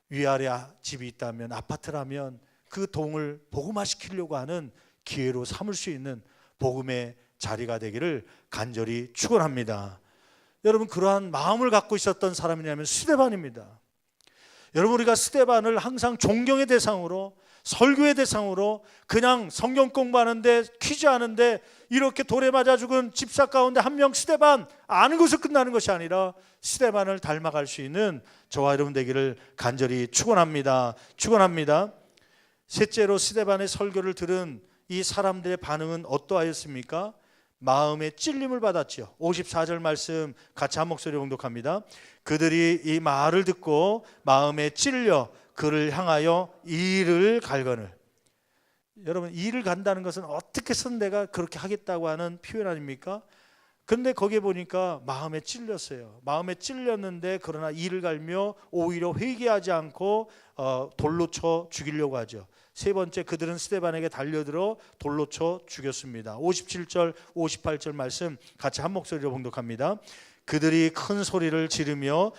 Speaker 1: 위아래 집이 있다면, 아파트라면 그 동을 복음화시키려고 하는 기회로 삼을 수 있는 복음의 자리가 되기를 간절히 축원합니다. 여러분, 그러한 마음을 갖고 있었던 사람이냐면 스데반입니다. 여러분, 우리가 스데반을 항상 존경의 대상으로, 설교의 대상으로, 그냥 성경 공부하는데 퀴즈 하는데 이렇게 돌에 맞아 죽은 집사 가운데 한 명 스데반 아는 것으로 끝나는 것이 아니라 스데반을 닮아갈 수 있는 저와 여러분 되기를 간절히 축원합니다. 축원합니다. 셋째로, 스데반의 설교를 들은 이 사람들의 반응은 어떠하였습니까? 마음의 찔림을 받았지요. 54절 말씀 같이 한 목소리로 봉독합니다. 그들이 이 말을 듣고 마음에 찔려 그를 향하여 이를 갈거늘. 여러분, 이를 간다는 것은 어떻게 해서든 내가 그렇게 하겠다고 하는 표현 아닙니까? 근데 거기에 보니까 마음에 찔렸어요. 마음에 찔렸는데 그러나 이를 갈며 오히려 회개하지 않고 돌로 쳐 죽이려고 하죠. 세 번째, 그들은 스데반에게 달려들어 돌로 쳐 죽였습니다. 57절 58절 말씀 같이 한 목소리로 봉독합니다. 그들이 큰 소리를 지르며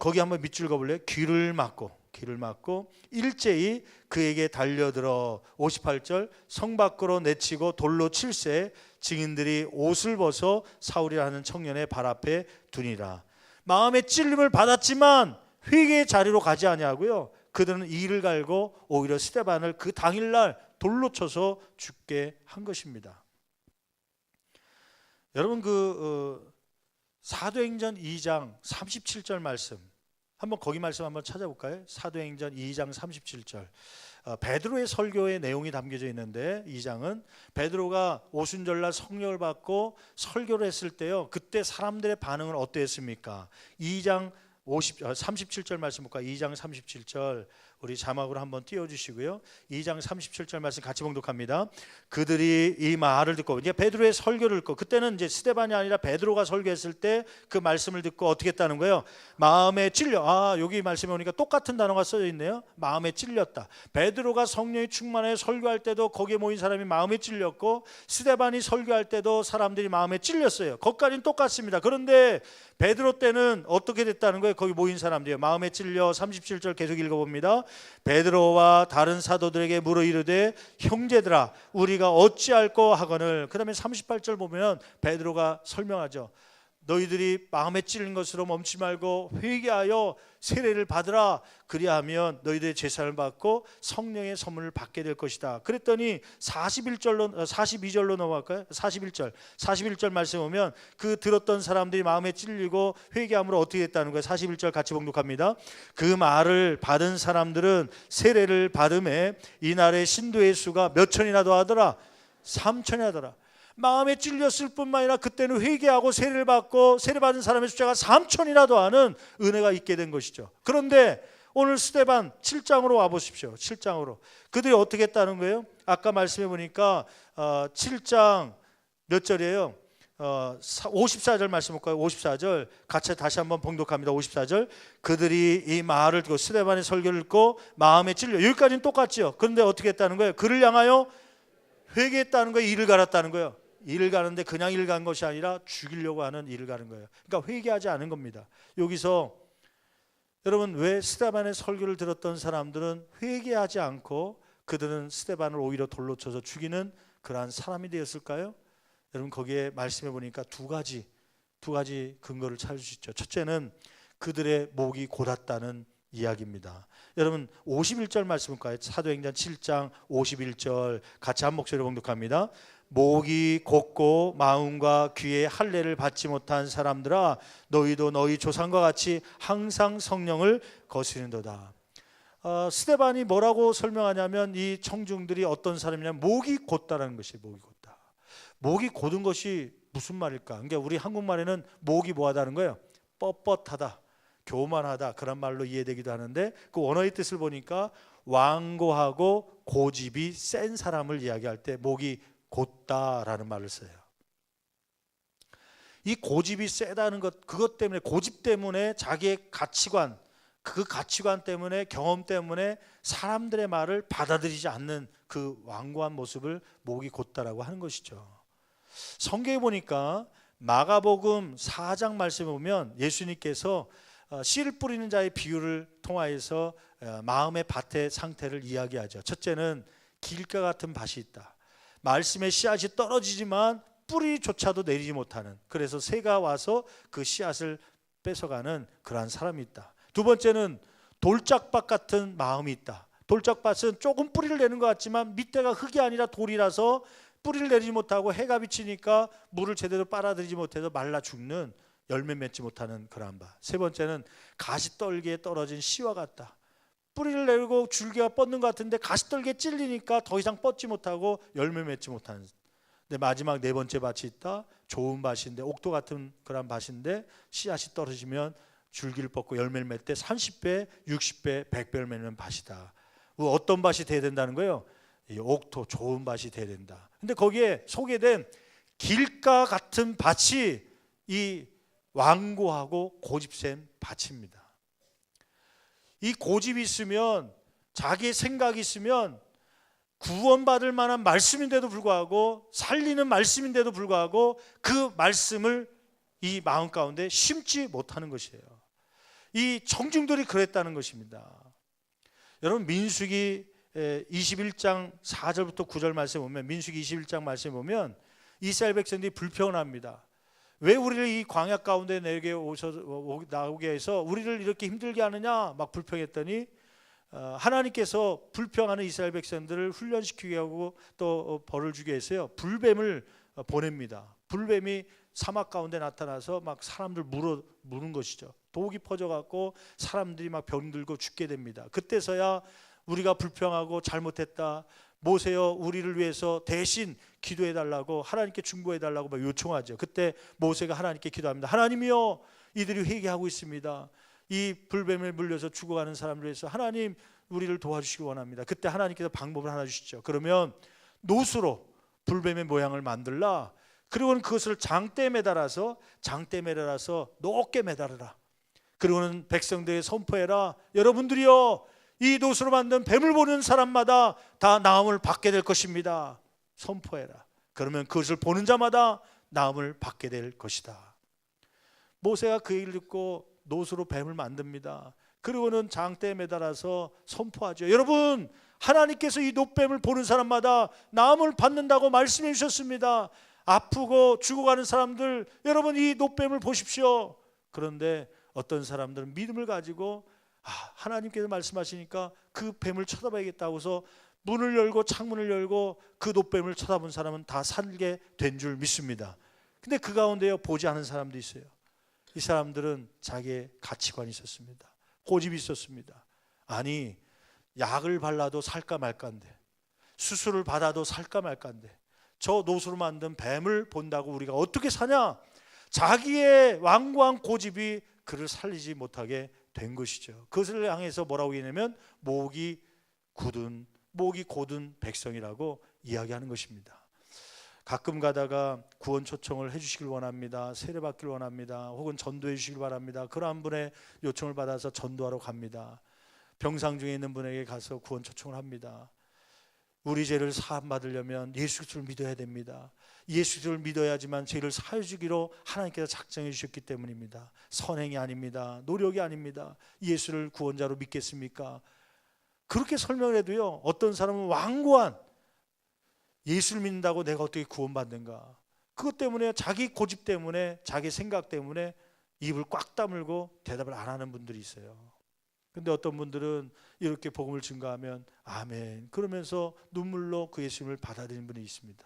Speaker 1: 거기 한번 밑줄 그어볼래요? 귀를 막고 일제히 그에게 달려들어 58절 성 밖으로 내치고 돌로 칠세 증인들이 옷을 벗어 사울이라는 청년의 발 앞에 두니라. 마음의 찔림을 받았지만 회개의 자리로 가지 아니하고요, 그들은 이를 갈고 오히려 스데반을 그 당일날 돌로 쳐서 죽게 한 것입니다. 여러분 사도행전 2장 37절 말씀 한번 거기 말씀 한번 찾아볼까요? 사도행전 2장 37절. 베드로의 설교의 내용이 담겨져 있는데 2장은 베드로가 오순절날 성령을 받고 설교를 했을 때요. 그때 사람들의 반응은 어땠습니까? 2장 37절 말씀 볼까요? 2장 37절 우리 자막으로 한번 띄워주시고요. 2장 37절 말씀 같이 봉독합니다. 그들이 이 말을 듣고 이제 베드로의 설교를 듣고 그때는 이제 스데반이 아니라 베드로가 설교했을 때 그 말씀을 듣고 어떻게 했다는 거예요? 마음에 찔려. 여기 말씀에 보니까 똑같은 단어가 써져 있네요. 마음에 찔렸다. 베드로가 성령이 충만해 설교할 때도 거기에 모인 사람이 마음에 찔렸고 스데반이 설교할 때도 사람들이 마음에 찔렸어요. 거기까지는 똑같습니다. 그런데 베드로 때는 어떻게 됐다는 거예요? 거기 모인 사람들이 마음에 찔려 37절 계속 읽어봅니다. 베드로와 다른 사도들에게 물어 이르되 형제들아 우리가 어찌할꼬 하거늘. 그 다음에 38절 보면 베드로가 설명하죠. 너희들이 마음에 찔린 것으로 멈추지 말고 회개하여 세례를 받으라. 그리하면 너희들의 제사를 받고 성령의 선물을 받게 될 것이다. 그랬더니 42절로 넘어갈까요? 41절 말씀 보면 그 들었던 사람들이 마음에 찔리고 회개함으로 어떻게 됐다는 거예요? 41절 같이 봉독합니다. 그 말을 받은 사람들은 세례를 받음에 이날의 신도의 수가 몇 천이나 더하더라? 3천이나 더라. 마음에 찔렸을 뿐만 아니라 그때는 회개하고 세례를 받고 세례받은 사람의 숫자가 3천이나 더하는 은혜가 있게 된 것이죠. 그런데 오늘 스데반 7장으로 와보십시오. 7장으로 그들이 어떻게 했다는 거예요? 아까 말씀해 보니까 7장 몇 절이에요? 54절 말씀 볼까요? 54절 같이 다시 한번 봉독합니다. 54절 그들이 이 말을 듣고 스데반의 설교를 듣고 마음에 찔려. 여기까지는 똑같죠. 그런데 어떻게 했다는 거예요? 그를 향하여 회개했다는 거예요? 이를 갈았다는 거예요? 이를 가는데 그냥 이를 간 것이 아니라 죽이려고 하는 이를 가는 거예요. 그러니까 회개하지 않은 겁니다. 여기서 여러분 왜 스데반의 설교를 들었던 사람들은 회개하지 않고 그들은 스데반을 오히려 돌로 쳐서 죽이는 그러한 사람이 되었을까요? 여러분 거기에 말씀해 보니까 두 가지 근거를 찾을 수 있죠. 첫째는 그들의 목이 곧았다는 이야기입니다. 여러분 51절 말씀 볼까요? 사도행전 7장 51절 같이 한 목소리로 봉독합니다. 목이 곧고 마음과 귀에 할례를 받지 못한 사람들아 너희도 너희 조상과 같이 항상 성령을 거스린도다. 스데반이 뭐라고 설명하냐면 이 청중들이 어떤 사람이냐면 목이 곧다라는 것이 목이 곧다. 목이 곧은 것이 무슨 말일까? 그러니까 우리 한국말에는 목이 뭐하다는 거예요? 뻣뻣하다, 교만하다 그런 말로 이해되기도 하는데 그 원어의 뜻을 보니까 완고하고 고집이 센 사람을 이야기할 때 목이 곧다라는 말을 써요. 이 고집이 세다는 것, 그것 때문에 고집 때문에 자기의 가치관, 그 가치관 때문에 경험 때문에 사람들의 말을 받아들이지 않는 그 완고한 모습을 목이 곧다라고 하는 것이죠. 성경에 보니까 마가복음 4장 말씀에 보면 예수님께서 씨를 뿌리는 자의 비유를 통하여서 마음의 밭의 상태를 이야기하죠. 첫째는 길가 같은 밭이 있다. 말씀의 씨앗이 떨어지지만 뿌리조차도 내리지 못하는, 그래서 새가 와서 그 씨앗을 뺏어가는 그러한 사람이 있다. 두 번째는 돌짝밭 같은 마음이 있다. 돌짝밭은 조금 뿌리를 내는 것 같지만 밑에가 흙이 아니라 돌이라서 뿌리를 내리지 못하고 해가 비치니까 물을 제대로 빨아들이지 못해서 말라 죽는, 열매 맺지 못하는 그러한 밭. 세 번째는 가시떨기에 떨어진 씨와 같다. 뿌리를 내리고 줄기가 뻗는 것 같은데 가시떨기에 찔리니까 더 이상 뻗지 못하고 열매 맺지 못하는. 근데 마지막 네 번째 밭이 있다. 좋은 밭인데 옥토 같은 그런 밭인데 씨앗이 떨어지면 줄기를 뻗고 열매를 맺을 때 30배, 60배, 100배를 맺는 밭이다. 어떤 밭이 돼야 된다는 거예요? 이 옥토 좋은 밭이 돼야 된다. 근데 거기에 소개된 길가 같은 밭이 이 완고하고 고집센 밭입니다. 이 고집이 있으면, 자기의 생각이 있으면 구원받을 만한 말씀인데도 불구하고, 살리는 말씀인데도 불구하고 그 말씀을 이 마음 가운데 심지 못하는 것이에요. 이 청중들이 그랬다는 것입니다. 여러분 민수기 21장 4절부터 9절 말씀 보면, 민수기 21장 말씀 보면 이스라엘 백성들이 불평을 합니다. 왜 우리를 이 광야 가운데 내게 나오게 해서 우리를 이렇게 힘들게 하느냐 막 불평했더니 하나님께서 불평하는 이스라엘 백성들을 훈련시키게 하고 또 벌을 주게 해서요, 불뱀을 보냅니다. 불뱀이 사막 가운데 나타나서 막 사람들 무는 것이죠. 독이 퍼져갖고 사람들이 막 병들고 죽게 됩니다. 그때서야 우리가 불평하고 잘못했다, 모세여 우리를 위해서 대신 기도해달라고, 하나님께 중보해달라고 막 요청하죠. 그때 모세가 하나님께 기도합니다. 하나님이여, 이들이 회개하고 있습니다. 이 불뱀에 물려서 죽어가는 사람을 위해서 하나님 우리를 도와주시기 원합니다. 그때 하나님께서 방법을 하나 주시죠. 그러면 노수로 불뱀의 모양을 만들라. 그리고는 그것을 장대에 매달아서 높게 매달으라. 그리고는 백성들에게 선포해라. 여러분들이요, 이 노수로 만든 뱀을 보는 사람마다 다 나음을 받게 될 것입니다. 선포해라. 그러면 그것을 보는 자마다 나음을 받게 될 것이다. 모세가 그 얘기를 듣고 노수로 뱀을 만듭니다. 그리고는 장대에 매달아서 선포하죠. 여러분, 하나님께서 이 노뱀을 보는 사람마다 나음을 받는다고 말씀해 주셨습니다. 아프고 죽어가는 사람들, 여러분 이 노뱀을 보십시오. 그런데 어떤 사람들은 믿음을 가지고 하나님께서 말씀하시니까 그 뱀을 쳐다봐야겠다고 해서 문을 열고 창문을 열고 그 노뱀을 쳐다본 사람은 다 살게 된 줄 믿습니다. 근데 그 가운데요, 보지 않은 사람도 있어요. 이 사람들은 자기의 가치관이 있었습니다. 고집이 있었습니다. 아니, 약을 발라도 살까 말까인데, 수술을 받아도 살까 말까인데, 저 노수로 만든 뱀을 본다고 우리가 어떻게 사냐? 자기의 완고한 고집이 그를 살리지 못하게 된 것이죠. 그것을 향해서 뭐라고 얘기하냐면 목이 곧은 백성이라고 이야기하는 것입니다. 가끔 가다가 구원 초청을 해주시길 원합니다. 세례받기를 원합니다. 혹은 전도해 주시길 바랍니다. 그러한 분의 요청을 받아서 전도하러 갑니다. 병상 중에 있는 분에게 가서 구원 초청을 합니다. 우리 죄를 사함 받으려면 예수 그리스도를 믿어야 됩니다. 예수 그리스도를 믿어야지만 죄를 사해 주기로 하나님께서 작정해 주셨기 때문입니다. 선행이 아닙니다. 노력이 아닙니다. 예수를 구원자로 믿겠습니까? 그렇게 설명을 해도요, 어떤 사람은 완고한 예수를 믿는다고 내가 어떻게 구원받는가, 그것 때문에, 자기 고집 때문에, 자기 생각 때문에 입을 꽉 다물고 대답을 안 하는 분들이 있어요. 근데 어떤 분들은 이렇게 복음을 증거하면 아멘 그러면서 눈물로 그 예수님을 받아들이는 분이 있습니다.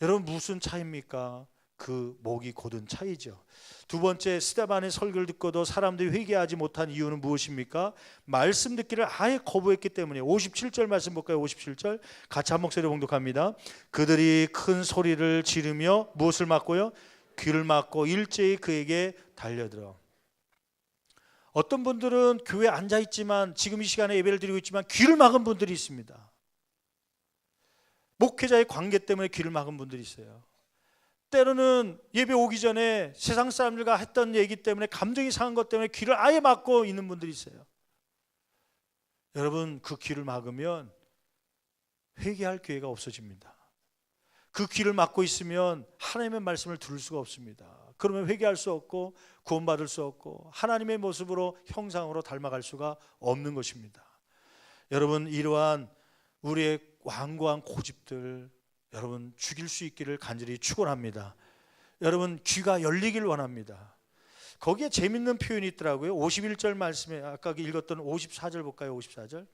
Speaker 1: 여러분, 무슨 차이입니까? 그 목이 곧은 차이죠. 두 번째, 스데반의 설교를 듣고도 사람들이 회개하지 못한 이유는 무엇입니까? 말씀 듣기를 아예 거부했기 때문에. 57절 말씀 볼까요? 57절 같이 한 목소리로 봉독합니다. 그들이 큰 소리를 지르며 무엇을 막고요? 귀를 막고 일제히 그에게 달려들어. 어떤 분들은 교회에 앉아있지만, 지금 이 시간에 예배를 드리고 있지만 귀를 막은 분들이 있습니다. 목회자의 관계 때문에 귀를 막은 분들이 있어요. 때로는 예배 오기 전에 세상 사람들과 했던 얘기 때문에, 감정이 상한 것 때문에 귀를 아예 막고 있는 분들이 있어요. 여러분, 그 귀를 막으면 회개할 기회가 없어집니다. 그 귀를 막고 있으면 하나님의 말씀을 들을 수가 없습니다. 그러면 회개할 수 없고 구원받을 수 없고 하나님의 모습으로, 형상으로 닮아갈 수가 없는 것입니다. 여러분, 이러한 우리의 완고한 고집들 여러분 죽일 수 있기를 간절히 축원합니다. 여러분, 귀가 열리길 원합니다. 거기에 재밌는 표현이 있더라고요. 51절 말씀에 아까 읽었던 54절 볼까요? 54절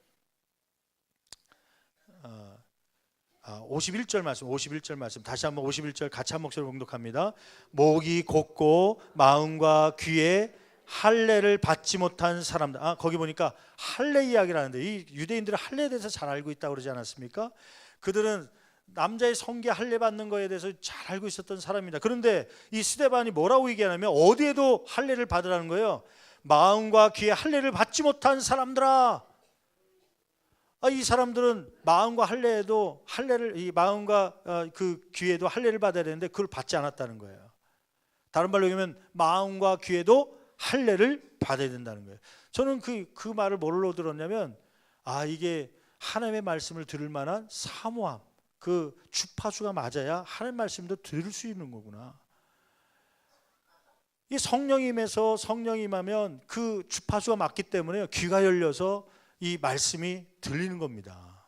Speaker 1: 51절 말씀 다시 한번 51절 같이 한 목소리로 봉독합니다. 목이 곧고 마음과 귀에 할례를 받지 못한 사람들. 거기 보니까 할례 이야기를 하는데, 이 유대인들은 할례에 대해서 잘 알고 있다고 그러지 않았습니까? 그들은 남자의 성기 할례 받는 거에 대해서 잘 알고 있었던 사람입니다. 그런데 이 스데반이 뭐라고 얘기하냐면 어디에도 할례를 받으라는 거예요. 마음과 귀에 할례를 받지 못한 사람들아. 이 사람들은 마음과 할례에도 이 마음과 그 귀에도 할례를 받아야 되는데 그걸 받지 않았다는 거예요. 다른 말로 얘기하면 마음과 귀에도 할례를 받아야 된다는 거예요. 저는 그 말을 뭘로 들었냐면, 이게 하나님의 말씀을 들을 만한 사모함, 그 주파수가 맞아야 하나님의 말씀도 들을 수 있는 거구나. 이 성령이 임해서, 성령이 임하면 그 주파수가 맞기 때문에 귀가 열려서 이 말씀이 들리는 겁니다.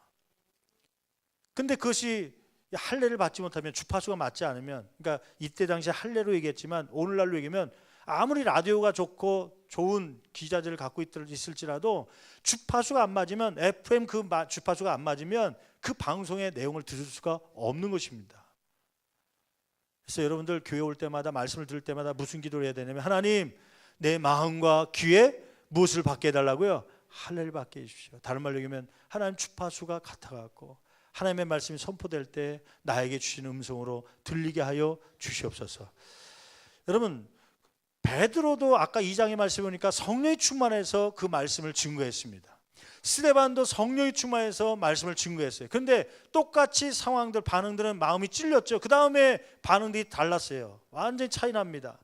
Speaker 1: 근데 그것이 할례를 받지 못하면, 주파수가 맞지 않으면, 그러니까 이때 당시 할례로 얘기했지만 오늘날로 얘기하면 아무리 라디오가 좋고 좋은 기자재를 갖고 있을지라도 주파수가 안 맞으면 FM 주파수가 안 맞으면 그 방송의 내용을 들을 수가 없는 것입니다. 그래서 여러분들 교회 올 때마다 말씀을 들을 때마다 무슨 기도를 해야 되냐면 하나님 내 마음과 귀에 무엇을 받게 해달라고요? 할례를 받게 해주십시오. 다른 말로 얘기하면 하나님 주파수가 같아갖고 하나님의 말씀이 선포될 때 나에게 주시는 음성으로 들리게 하여 주시옵소서. 여러분 베드로도 아까 2장의 말씀을 보니까 성령이 충만해서 그 말씀을 증거했습니다. 스데반도 성령이 충만해서 말씀을 증거했어요. 그런데 똑같이 상황들 반응들은 마음이 찔렸죠. 그 다음에 반응들이 달랐어요. 완전히 차이 납니다.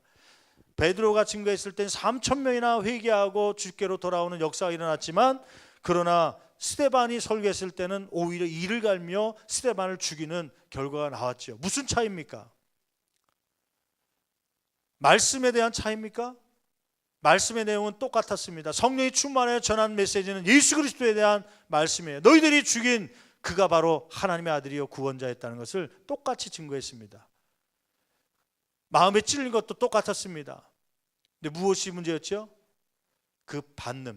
Speaker 1: 베드로가 증거했을 땐 3,000명이나 회개하고 주께로 돌아오는 역사가 일어났지만 그러나 스데반이 설교했을 때는 오히려 이를 갈며 스데반을 죽이는 결과가 나왔죠. 무슨 차이입니까? 말씀에 대한 차이입니까? 말씀의 내용은 똑같았습니다. 성령이 충만하여 전한 메시지는 예수 그리스도에 대한 말씀이에요. 너희들이 죽인 그가 바로 하나님의 아들이요 구원자였다는 것을 똑같이 증거했습니다. 마음에 찔린 것도 똑같았습니다. 근데 무엇이 문제였죠? 그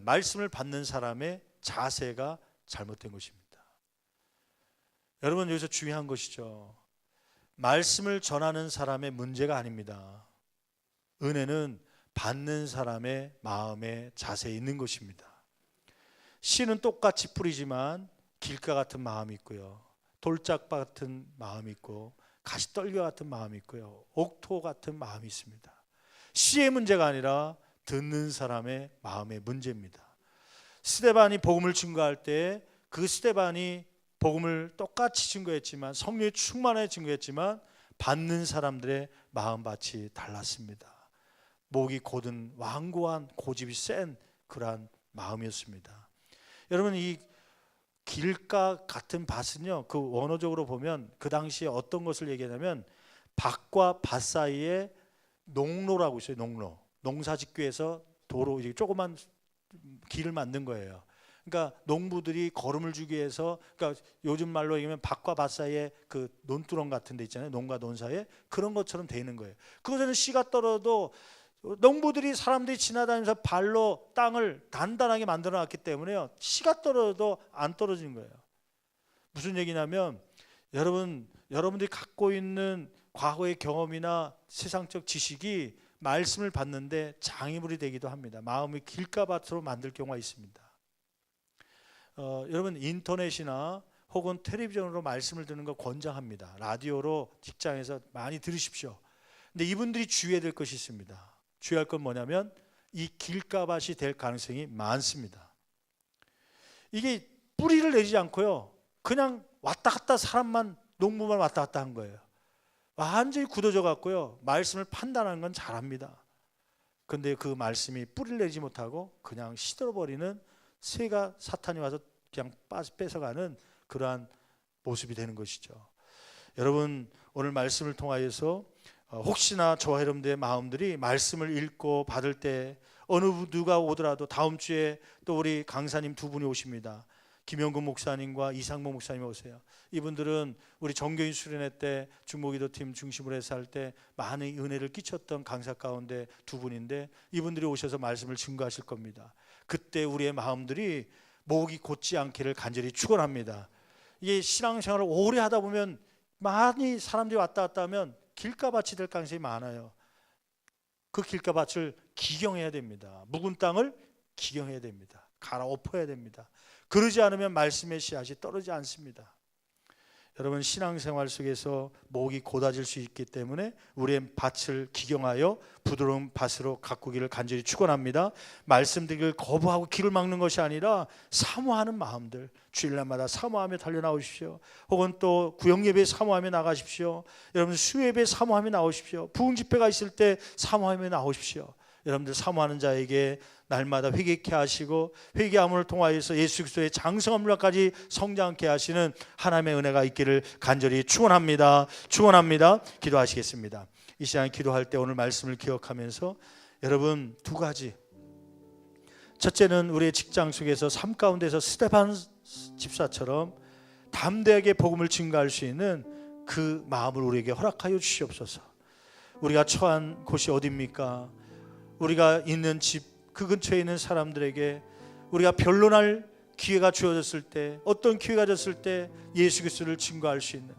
Speaker 1: 말씀을 받는 사람의 자세가 잘못된 것입니다. 여러분 여기서 중요한 것이죠. 말씀을 전하는 사람의 문제가 아닙니다. 은혜는 받는 사람의 마음의 자세에 있는 것입니다. 씨는 똑같이 뿌리지만 길가 같은 마음이 있고요, 돌짝 같은 마음이 있고 가시떨겨 같은 마음이 있고요, 옥토 같은 마음이 있습니다. 씨의 문제가 아니라 듣는 사람의 마음의 문제입니다. 스데반이 복음을 증거할 때 그 스데반이 복음을 똑같이 증거했지만 성령의 충만에 증거했지만 받는 사람들의 마음밭이 달랐습니다. 목이 곧은 완고한 고집이 센 그러한 마음이었습니다. 여러분 이 길가 같은 밭은요, 그 원어적으로 보면 그 당시에 어떤 것을 얘기하냐면 밭과 밭 사이에 농로라고 있어요. 농사짓기에서 도로 조그만 길을 만든 거예요. 그러니까 농부들이 걸음을 주기 위해서, 그러니까 요즘 말로 얘기하면 밭과 밭 사이에 그 논두렁 같은 데 있잖아요. 농과 논 사이에 그런 것처럼 돼 있는 거예요. 그것에는 씨가 떨어도 농부들이 사람들이 지나다니면서 발로 땅을 단단하게 만들어 놨기 때문에요, 씨가 떨어도 안 떨어지는 거예요. 무슨 얘기냐면 여러분들이 갖고 있는 과거의 경험이나 세상적 지식이 말씀을 받는데 장애물이 되기도 합니다. 마음이 길가밭으로 만들 경우가 있습니다. 여러분 인터넷이나 혹은 텔레비전으로 말씀을 듣는 거 권장합니다. 라디오로 직장에서 많이 들으십시오. 근데 이분들이 주의해야 될 것이 있습니다. 주의할 건 뭐냐면 이 길가밭이 될 가능성이 많습니다. 이게 뿌리를 내리지 않고요, 그냥 왔다 갔다 사람만 농부만 왔다 갔다 한 거예요. 완전히 굳어져 갖고요, 말씀을 판단하는 건 잘합니다. 그런데 그 말씀이 뿌리를 내리지 못하고 그냥 시들어버리는, 새가 사탄이 와서 그냥 뺏어가는 그러한 모습이 되는 것이죠. 여러분 오늘 말씀을 통하여서 혹시나 저와 여러분들의 마음들이 말씀을 읽고 받을 때 어느 누가 오더라도 다음 주에 또 우리 강사님 두 분이 오십니다. 김영근 목사님과 이상목 목사님이 오세요. 이분들은 우리 정교인 수련회 때 중보기도팀 중심으로 해서 할 때 많은 은혜를 끼쳤던 강사 가운데 두 분인데 이분들이 오셔서 말씀을 증거하실 겁니다. 그때 우리의 마음들이 목이 곧지 않기를 간절히 축원합니다. 이게 신앙생활을 오래 하다 보면 많이 사람들이 왔다 갔다 하면 길가밭이 될 가능성이 많아요. 그 길가밭을 기경해야 됩니다. 묵은 땅을 기경해야 됩니다. 갈아엎어야 됩니다. 그러지 않으면 말씀의 씨앗이 떨어지지 않습니다. 여러분 신앙생활 속에서 목이 곧아질 수 있기 때문에 우리의 밭을 기경하여 부드러운 밭으로 가꾸기를 간절히 축원합니다. 말씀 듣기를 거부하고 길을 막는 것이 아니라 사모하는 마음들, 주일날마다 사모하며 달려나오십시오. 혹은 또 구역예배에 사모하며 나가십시오. 여러분 수요예배에 사모하며 나오십시오. 부흥집회가 있을 때 사모하며 나오십시오. 여러분들 사모하는 자에게 날마다 회개케 하시고 회개함을 통하여서 예수 그리스도의 장성한 물까지 성장케 하시는 하나님의 은혜가 있기를 간절히 축원합니다. 기도하시겠습니다. 이 시간에 기도할 때 오늘 말씀을 기억하면서 여러분 두 가지, 첫째는 우리의 직장 속에서 삶 가운데서 스데반 집사처럼 담대하게 복음을 증거할 수 있는 그 마음을 우리에게 허락하여 주시옵소서. 우리가 처한 곳이 어디입니까? 우리가 있는 집 그 근처에 있는 사람들에게 우리가 변론할 기회가 주어졌을 때, 어떤 기회가 졌을 때 예수 그리스도를 증거할 수 있는,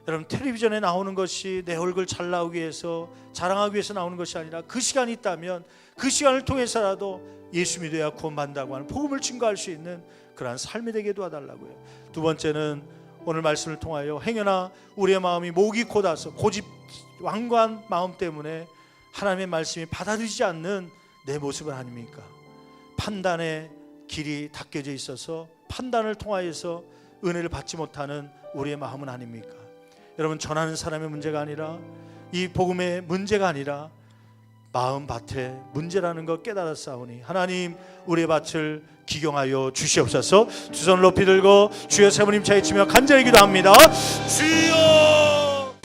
Speaker 1: 여러분 텔레비전에 나오는 것이 내 얼굴 잘 나오기 위해서, 자랑하기 위해서 나오는 것이 아니라 그 시간이 있다면 그 시간을 통해서라도 예수 믿어야 구원받는다고 하는 복음을 증거할 수 있는 그러한 삶이 되게 도와달라고요. 두 번째는 오늘 말씀을 통하여 행여나 우리의 마음이 목이 곧아서 고집 완고한 마음 때문에 하나님의 말씀이 받아들이지 않는 내 모습은 아닙니까? 판단의 길이 닫혀져 있어서 판단을 통하여서 은혜를 받지 못하는 우리의 마음은 아닙니까? 여러분, 전하는 사람의 문제가 아니라, 이 복음의 문제가 아니라 마음밭의 문제라는 것 깨달았사오니 하나님 우리의 밭을 기경하여 주시옵소서. 두 손 높이 들고 주여 세 분 힘차에 치며 간절히 기도합니다. 주여